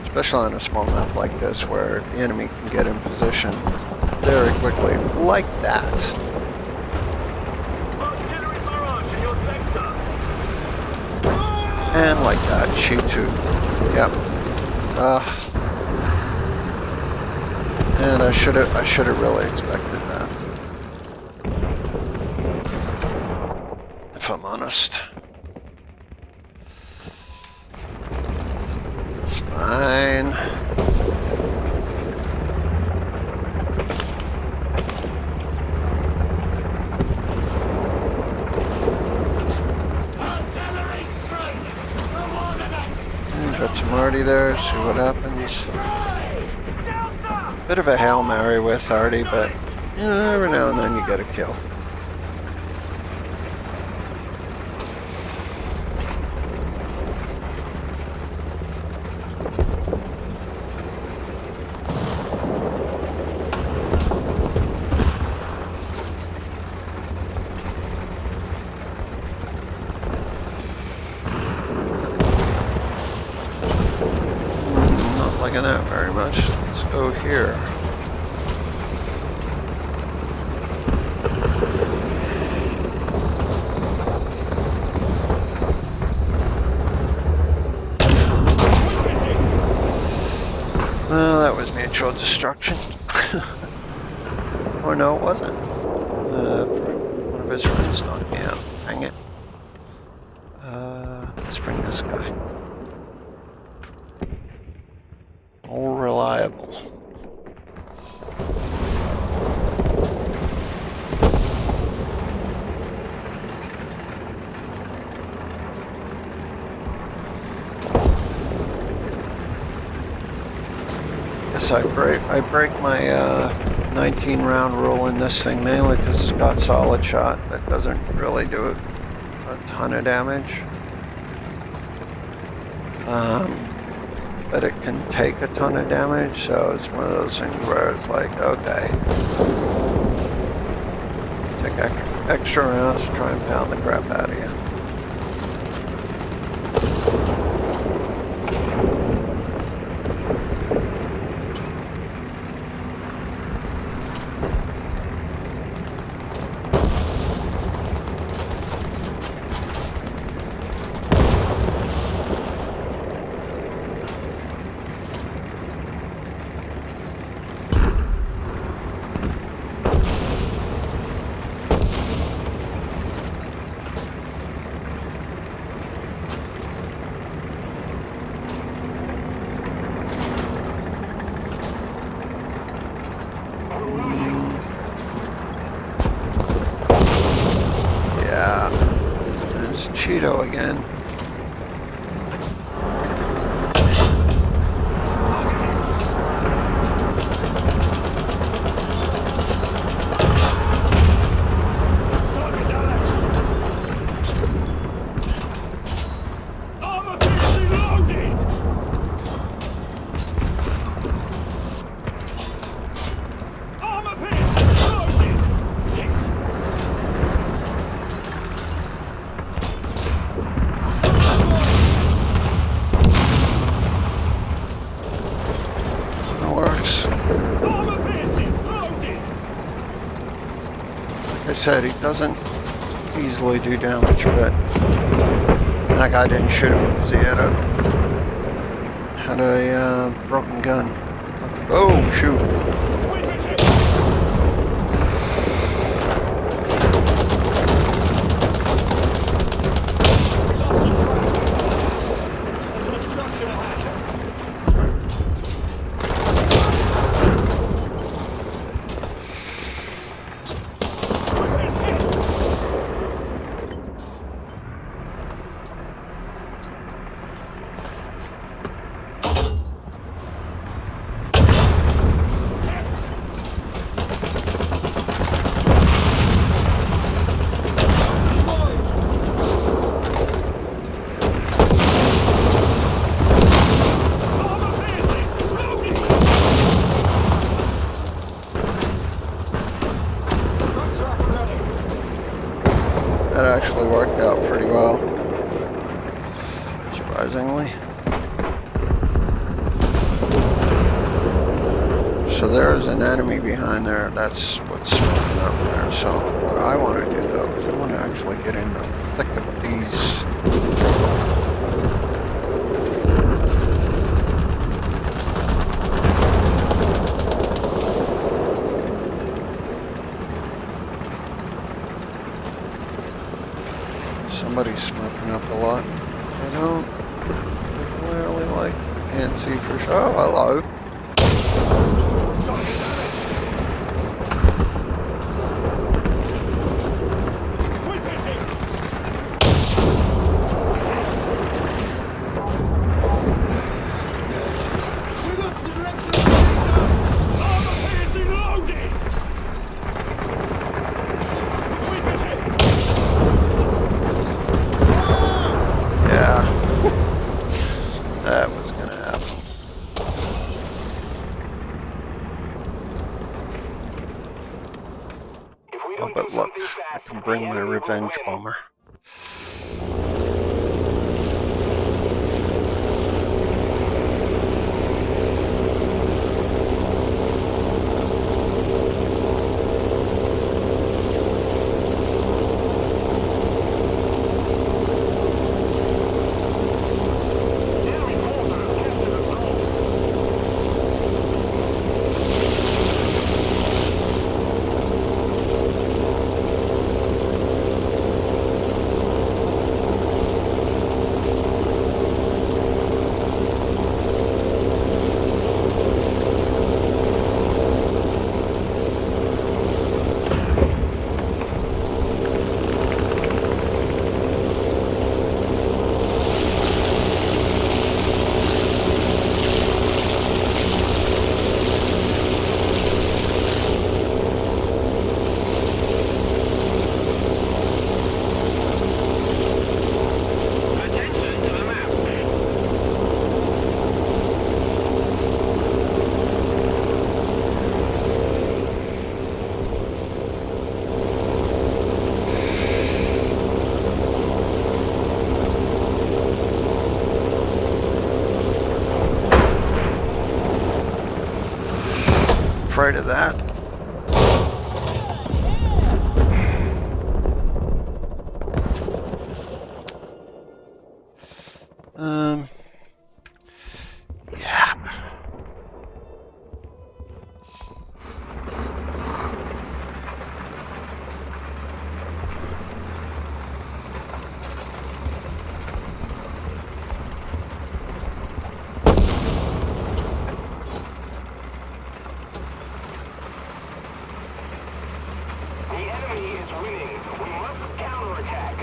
Especially on a small map like this where the enemy can get in position very quickly, like that. Artillery barrage in your sector. And like that, she too. Yep. And I should have really expected that. If I'm honest. It's fine. Artillery strike! Coordinates! And drop some Arty there, see what happens. Bit of a Hail Mary with Arty, but you know, every now and then you get a kill. Not liking that very much. Let's go here. Well, that was mutual destruction. Or no, it wasn't. One of his friends knocked me out. Hang it. Let's bring this guy. More reliable. Guess I break my 19 round rule in this thing mainly because it's got solid shot that doesn't really do a ton of damage. But it can take a ton of damage, so it's one of those things where it's like, okay, take extra rounds to try and pound the crap out of you. Cheeto again. is. Armor piercing, loaded! Like I said, he doesn't easily do damage, but that guy didn't shoot him because he had a broken gun. Oh, shoot. That actually worked out pretty well, surprisingly. So there is an enemy behind there. That's what's smoking up there. So what I want to do though is I want to actually get in the thick of these. Somebody's smoking up a lot. I don't particularly like, can't see for sure. Oh, hello. That was gonna happen. Oh, but look, I can bring my revenge bomber. Afraid of that. Yeah. The enemy is winning. We must counterattack.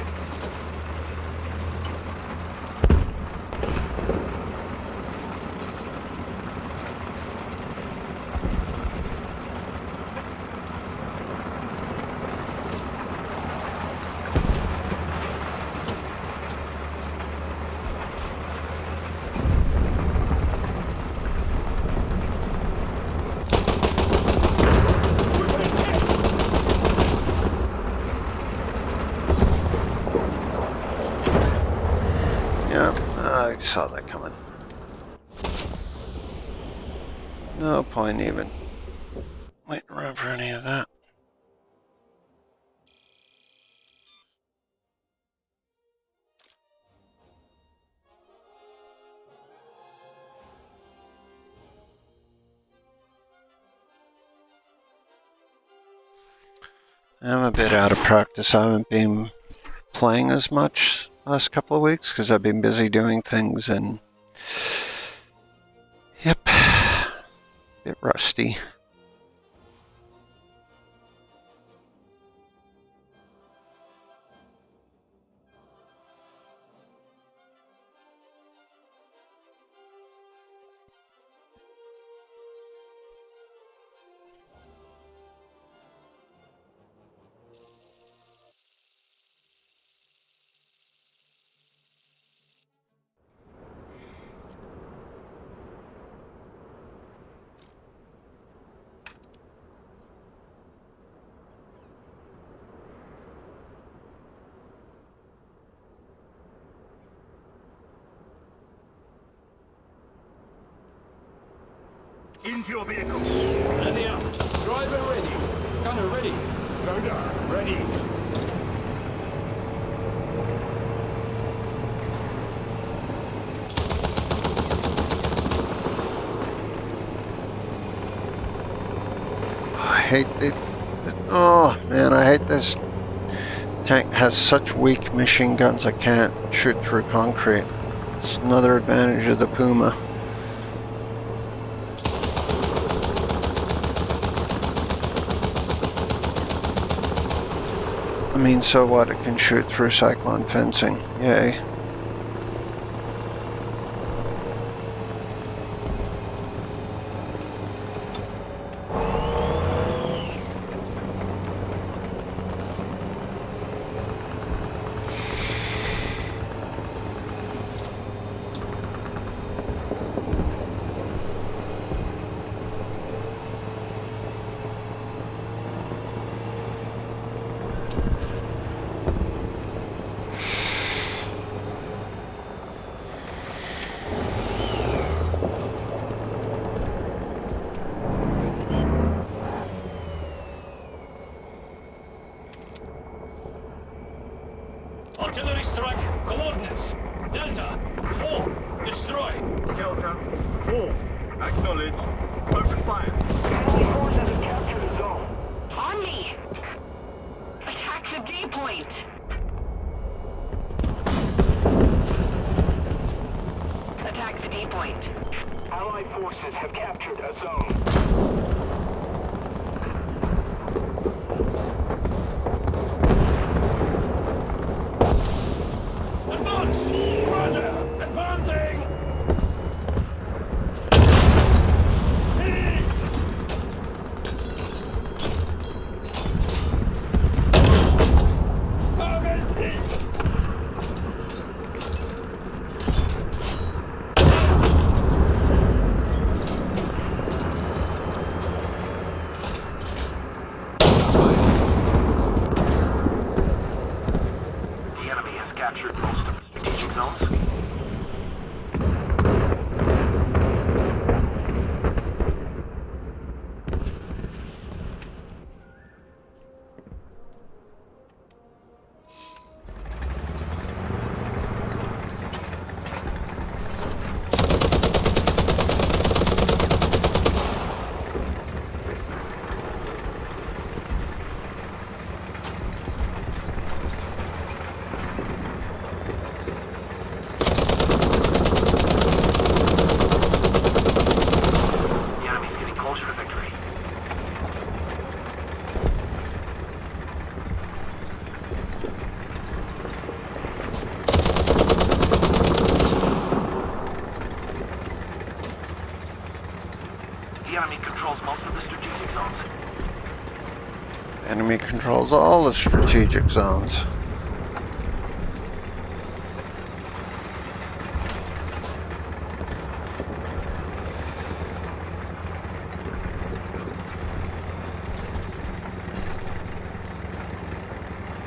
no point even waiting around for any of that. I'm a bit out of practice. I haven't been playing as much last couple of weeks because I've been busy doing things and yep, a bit rusty. Into your vehicle. Ready up. Driver ready. Gunner ready. Loader, ready. I hate it. Oh man, I hate this tank. Has such weak machine guns. I can't shoot through concrete. It's another advantage of the Puma. I mean, so what? It can shoot through cyclone fencing. Yay. Artillery strike. Coordinates. Delta. 4. Destroy. Delta. 4. Acknowledge. Open fire. Enemy forces have captured the zone. On me! Attack the D point! Attack the D point. Allied forces have captured a zone. Advance! Roger! Advancing! Hit! Target hit! The enemy has captured most of the strategic zones. The enemy's getting closer to victory. The enemy controls most of the strategic zones. Enemy controls all the strategic zones.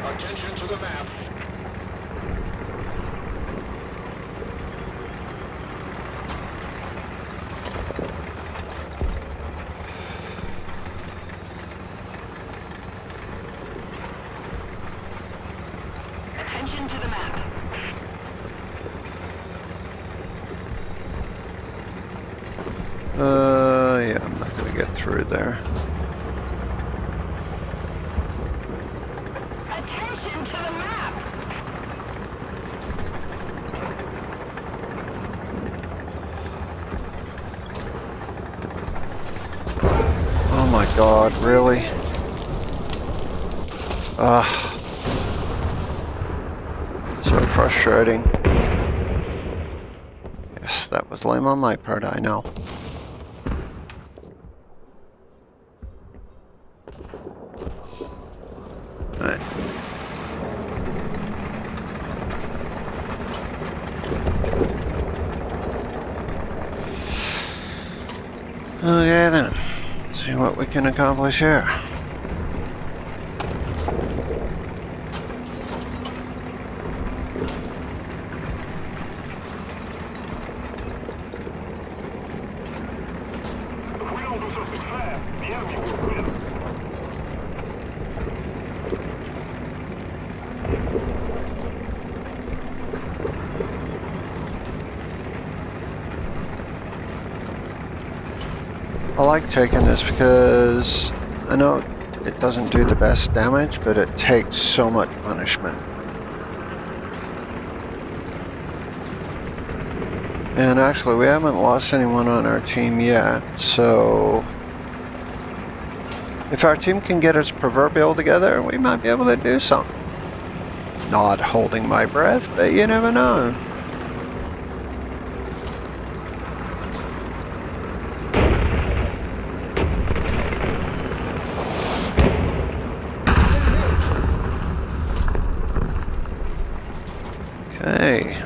Attention to the map. here. Attention to the map. Oh my god, really? So frustrating. Yes, that was lame on my part, I know. Alright. Okay then, let's see what we can accomplish here. If we don't do something fast, the enemy will win. I like taking this because I know it doesn't do the best damage, but it takes so much punishment. And actually, we haven't lost anyone on our team yet, so if our team can get its proverbial together, we might be able to do something. Not holding my breath, but you never know. Okay.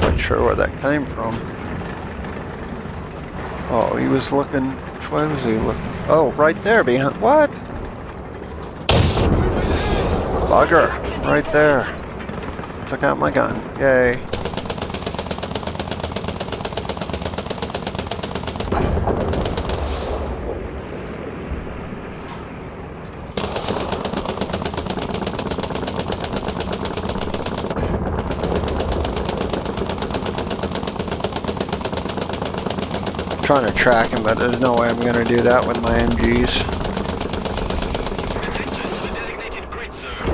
Not sure where that came from. Oh, he was looking. Which way was he looking? Oh, right there behind. What? Bugger. Right there. Took out my gun. Yay. Trying to track him, but there's no way I'm going to do that with my MGs. Attention to the designated grid zone.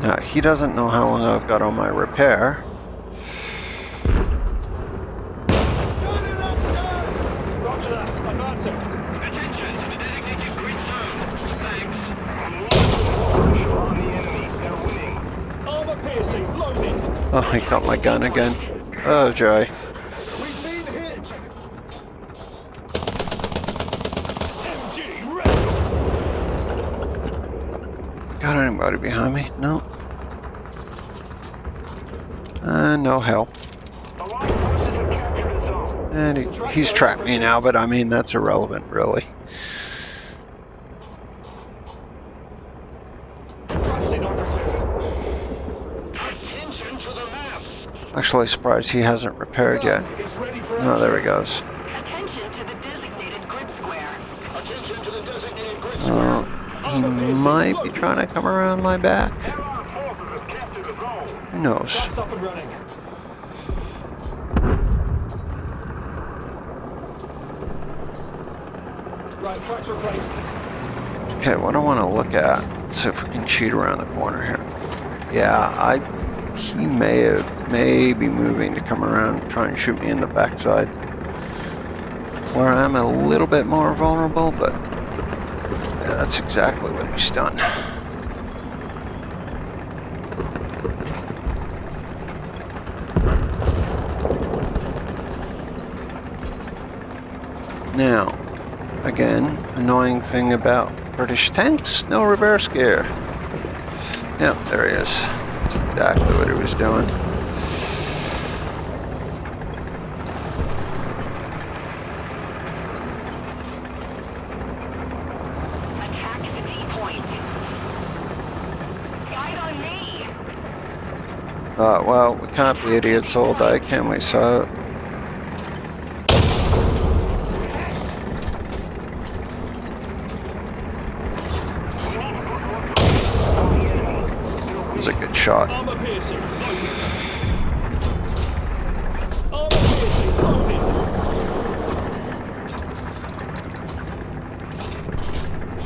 Now, he doesn't know how long I've got on my repair. Roger that. Advancing. Attention to the designated grid zone. Thanks. On the enemy. They're winning. Armor piercing, loaded. Oh, he got my gun again. Oh, joy. We've been hit. MG ready. Got anybody behind me? No. No help. Allied forces have captured the zone. And he's trapped me now, but I mean, that's irrelevant, really. Crossing operative. Attention to the map. Actually surprised he hasn't repaired yet. Is ready for Oh, there he action. goes. Attention to the designated grid square. Attention to the designated grid He might be trying to come around my back. Allied forces have captured the zone. Who knows? That's up and running. Right, tracks replaced. Okay, what I want to look at. Let's see if we can cheat around the corner here. Yeah, he may be moving to come around and try and shoot me in the backside, where I'm a little bit more vulnerable, but yeah, that's exactly what he's done. Now, again, annoying thing about British tanks, no reverse gear. Yep, there he is. That's exactly what he was doing. Attack the D point. Guide on me. Well, we can't be idiots all day, can we? So, was a good shot. Armor piercing, loaded. Armor piercing, loaded.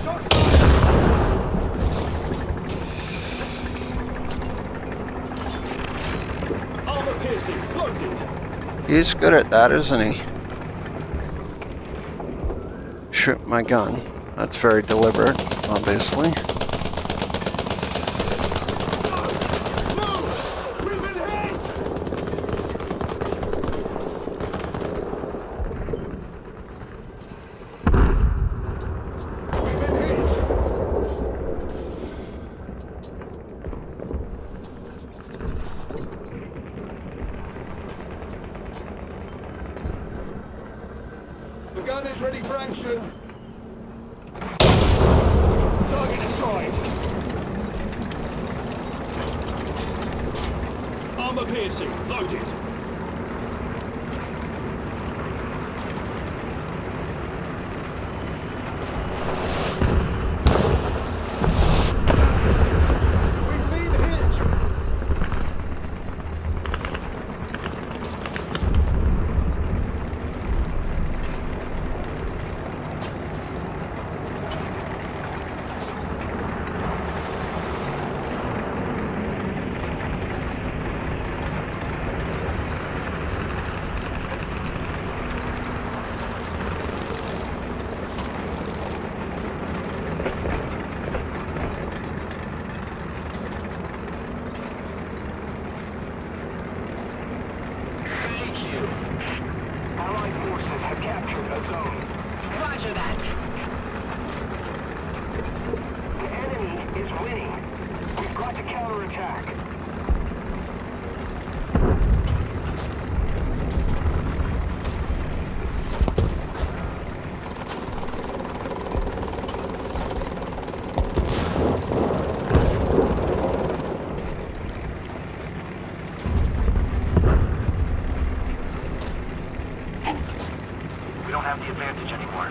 Shot fired! Armor piercing, loaded. He's good at that, isn't he? Shoot my gun. That's very deliberate, obviously. Move! We've been hit! We've been hit! The gun is ready for action. Target destroyed. Armor piercing, loaded. We've been hit! Thank you. Allied forces have captured a zone. Roger that. The enemy is winning. We've got to counterattack. We don't have the advantage anymore.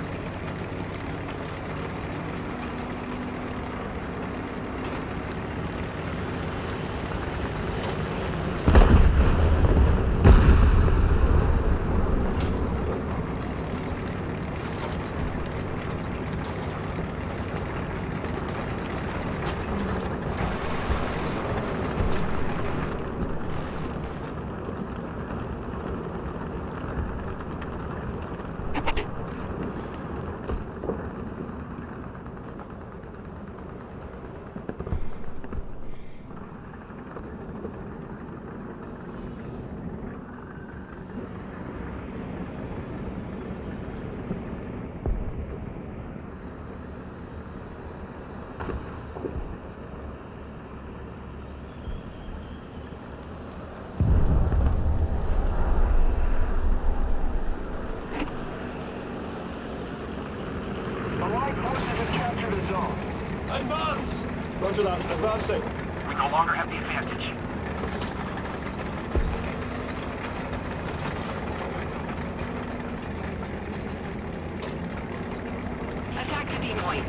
Allied forces have captured a zone. Advance! Roger that, advancing. We no longer have the advantage. Attack the D point.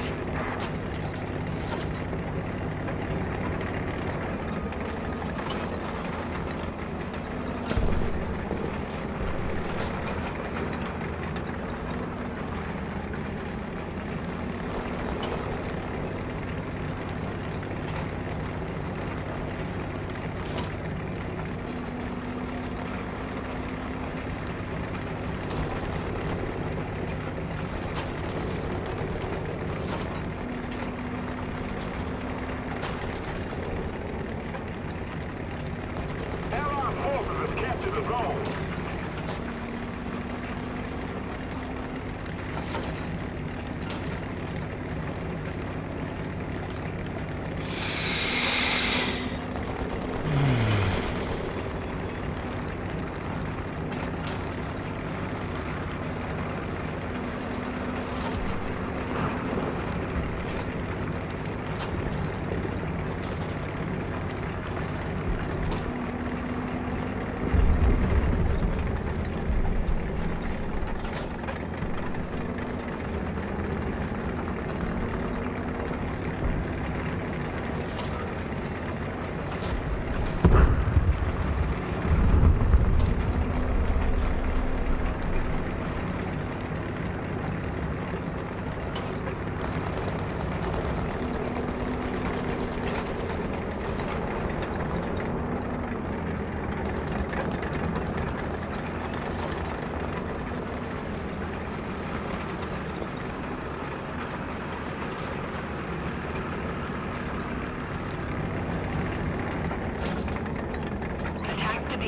Allied forces have captured the zone.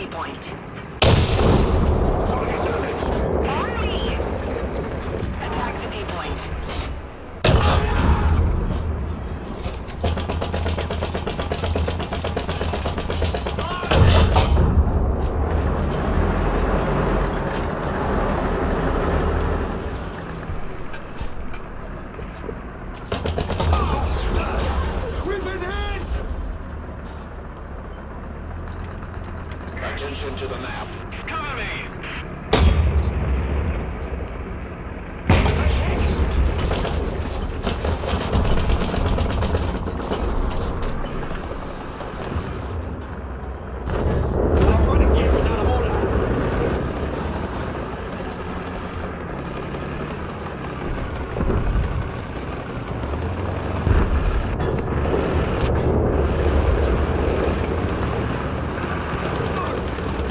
D point. Target damage. On me! Attack the D point. We've been hit! Attention to the map. Cover me! Our running gear is out of order.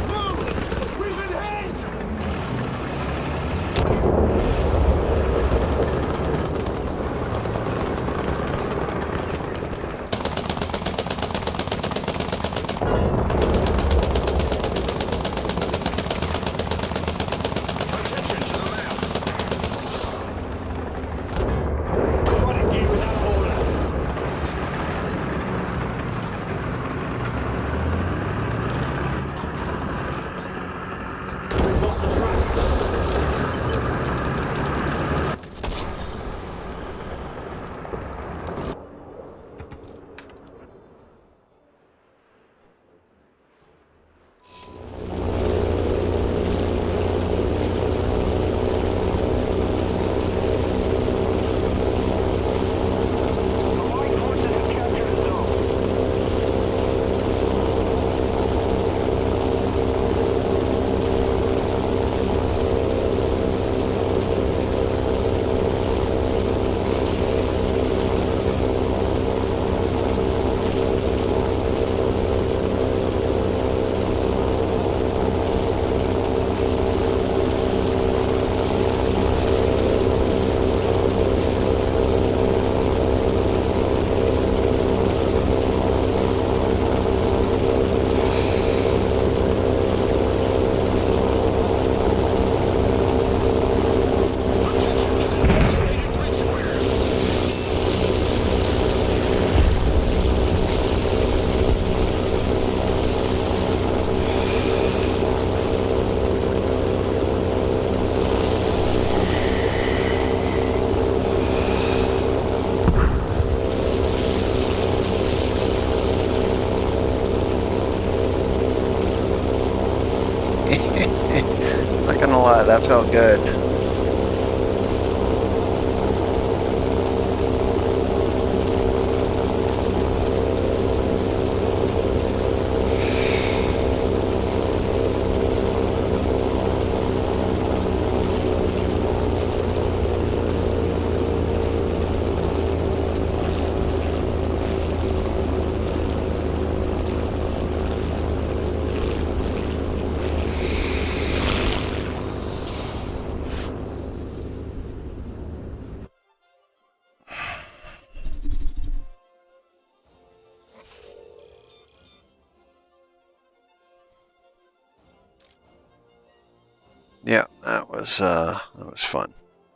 Move! We've been hit! Attention to the map. Our running gear is out of order. We've lost the track. Allied forces have captured a zone. Designated grid square. Not gonna lie, that felt good. Yeah, that was fun.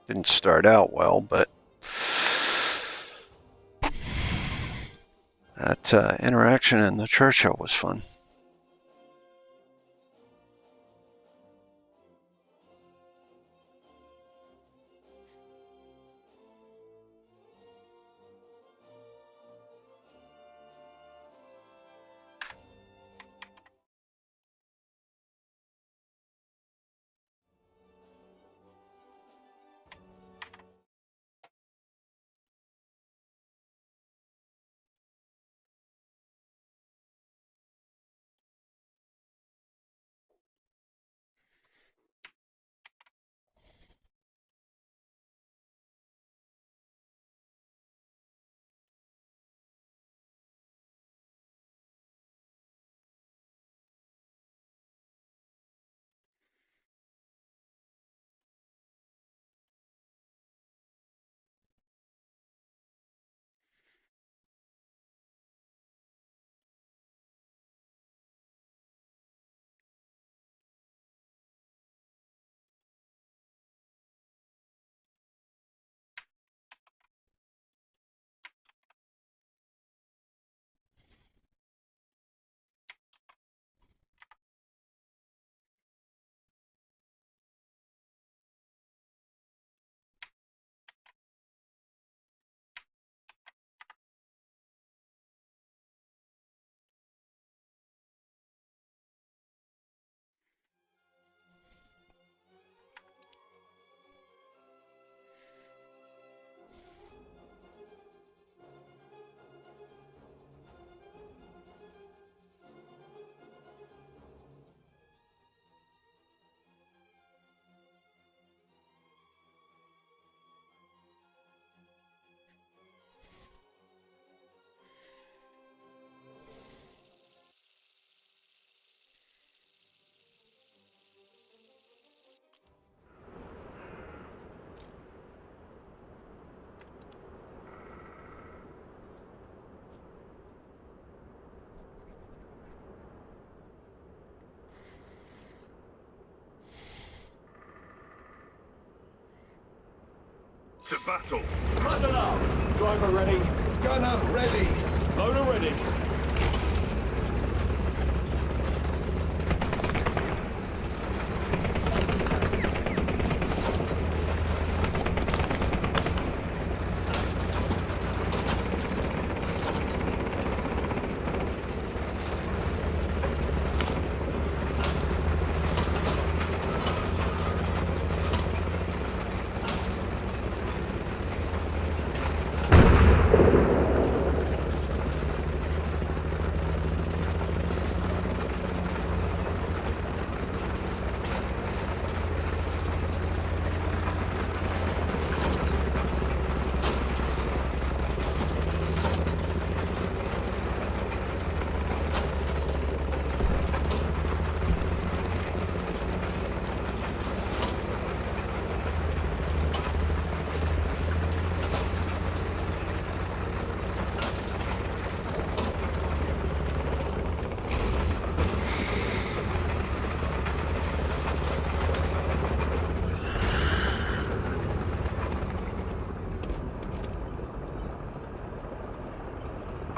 Didn't start out well, but that interaction in the Churchill was fun. To battle. Muzzle up! Driver ready. Gunner ready. Loader ready.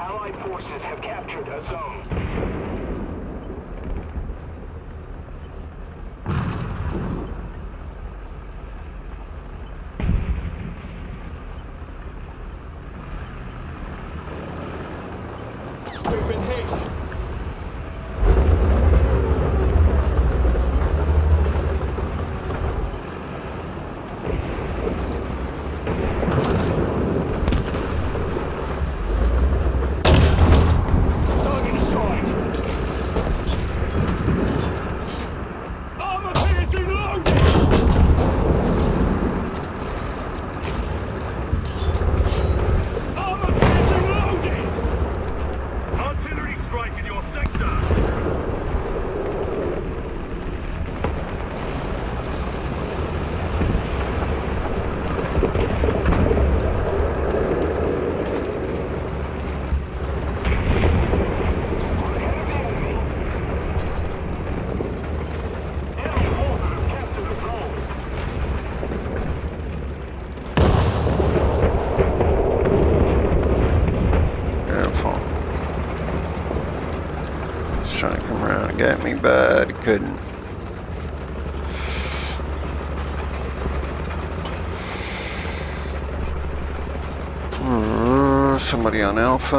Allied forces have captured a zone. We've been hit. Target destroyed. Armor piercing loaded. Armor piercing loaded. Artillery strike in your sector. Beautiful. He's trying to come around and get me, but he couldn't. Somebody on Alpha.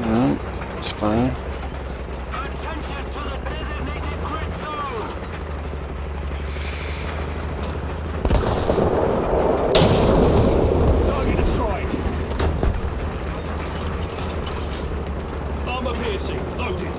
No, it's fine. Attention to the designated grid zone! Target destroyed. Armor piercing loaded.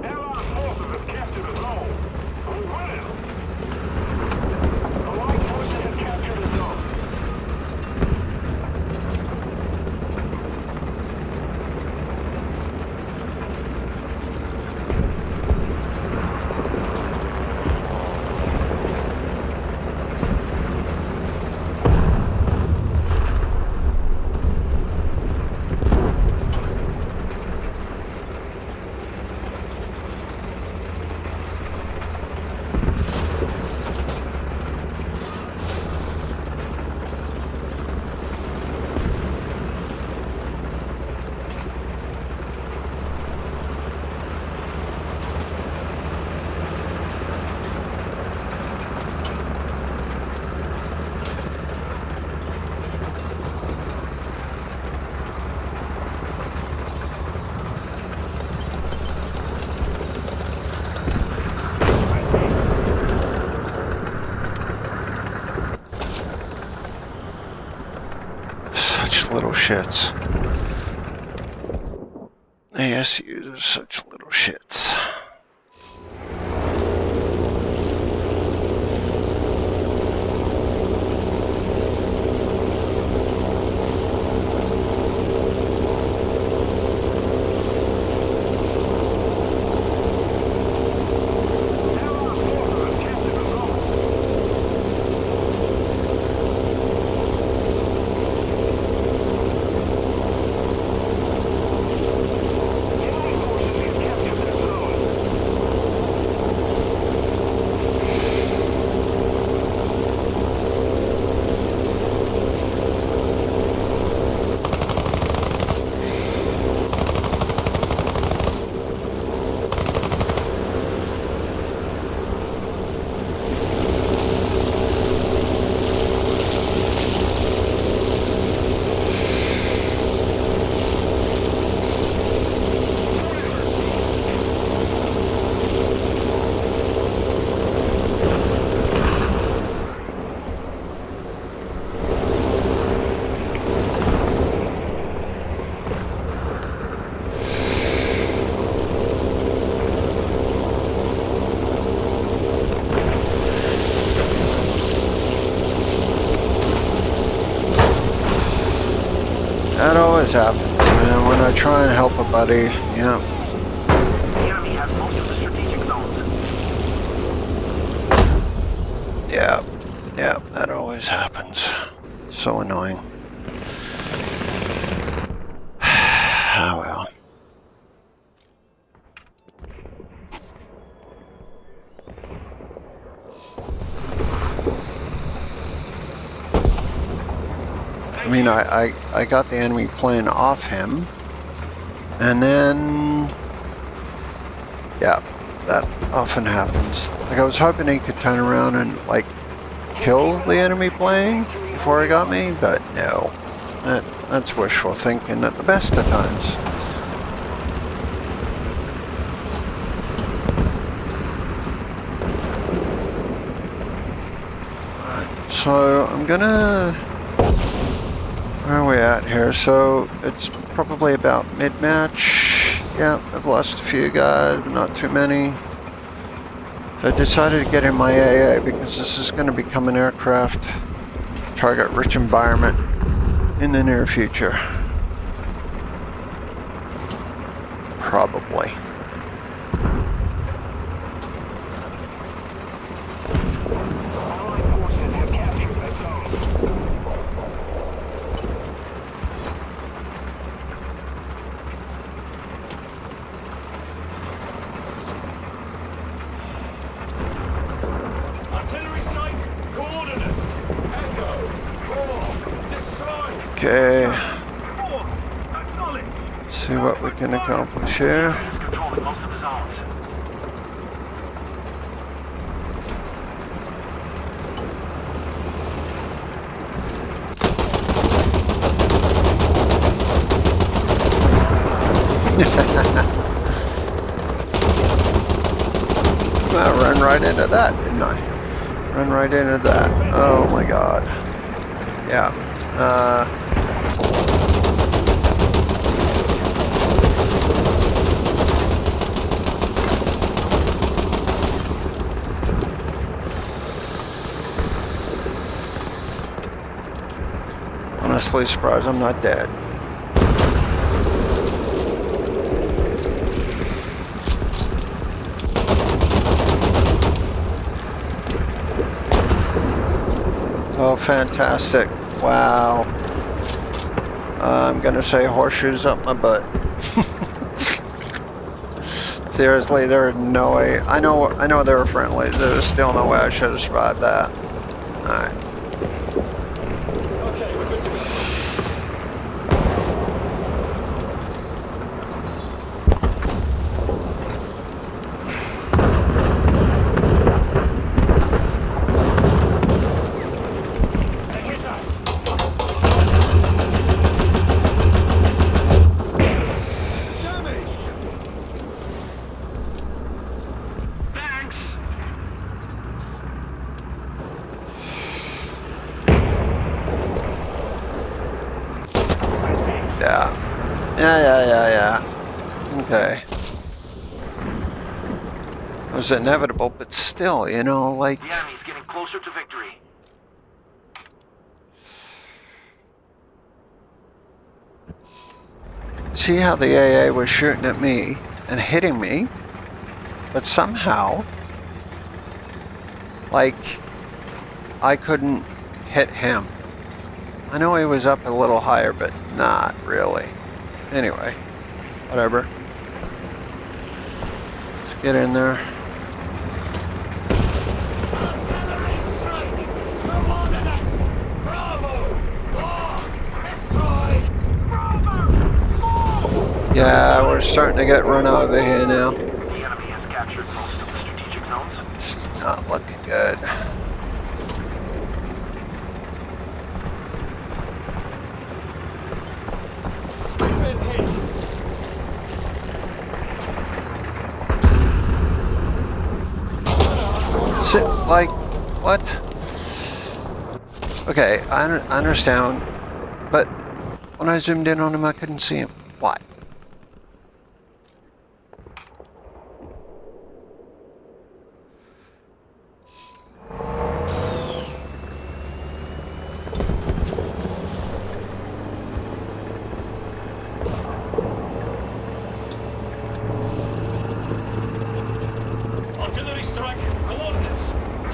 Allied forces have captured a zone. Who will? Allied forces have captured a zone. Such little shits. ASUs are such little shits. always happens, man. When I try and help a buddy, yeah. The enemy has most of the strategic zones. Yeah, yeah, that always happens. So annoying. Ah, well. I mean, I got the enemy plane off him, and then, yeah, that often happens. Like, I was hoping he could turn around and, like, kill the enemy plane before he got me, but no. That's wishful thinking at the best of times. Alright, so I'm gonna... Where are we at here? So it's probably about mid-match. Yeah, I've lost a few guys, but not too many. So I decided to get in my AA because this is going to become an aircraft target-rich environment in the near future. Probably. Allied forces have captured that zone. Artillery strike, coordinates. Echo, 4, destroy. Okay, 4, acknowledge. see what we can accomplish here. Is controlling most of the zones. I ran right into that, didn't I? Run right into that. Oh my god. Yeah. Honestly surprised I'm not dead. Oh, fantastic. Wow. I'm gonna say horseshoes up my butt. Seriously, there is no way. I know they were friendly. There's still no way I should have survived that. Alright. Okay, we're good to go. Yeah. Okay. It was inevitable, but still, you know, like... The enemy is getting closer to victory. See how the AA was shooting at me and hitting me, but somehow, like, I couldn't hit him. I know he was up a little higher, but not really. Anyway, whatever. Let's get in there. Artillery strike! Coordinates! Bravo! 4! Destroy! Yeah, we're starting to get run over here now. The enemy has captured most of the strategic zones. This is not looking good. Been hit. Sit, like, what? Okay, I understand, but when I zoomed in on him, I couldn't see him. Why? Artillery strike. Coordinates.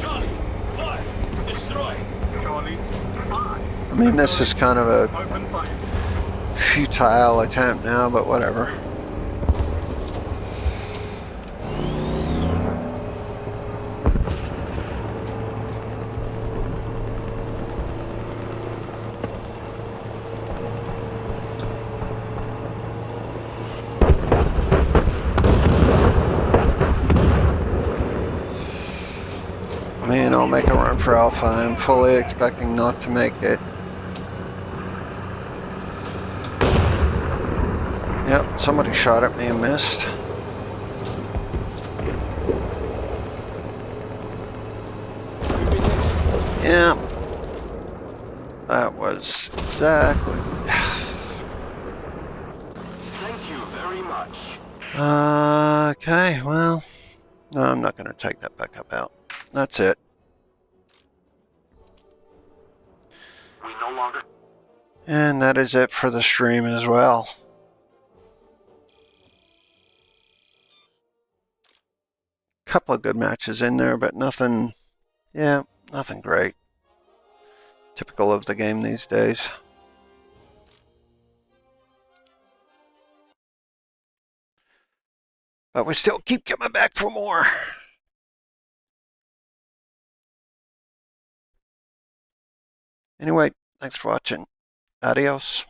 Charlie. 5. Destroy. Charlie. 5. I mean, this is kind of a Open fire. futile attempt now, but whatever. Man, I'll make a run for Alpha. I'm fully expecting not to make it. Yep, somebody shot at me and missed. Yeah. That was exactly... Thank you very much. Okay, well... No, I'm not going to take that backup out. That's it. We no longer... And that is it for the stream as well. Couple of good matches in there, but nothing, yeah, nothing great. Typical of the game these days. But we still keep coming back for more. Anyway, thanks for watching. Adios.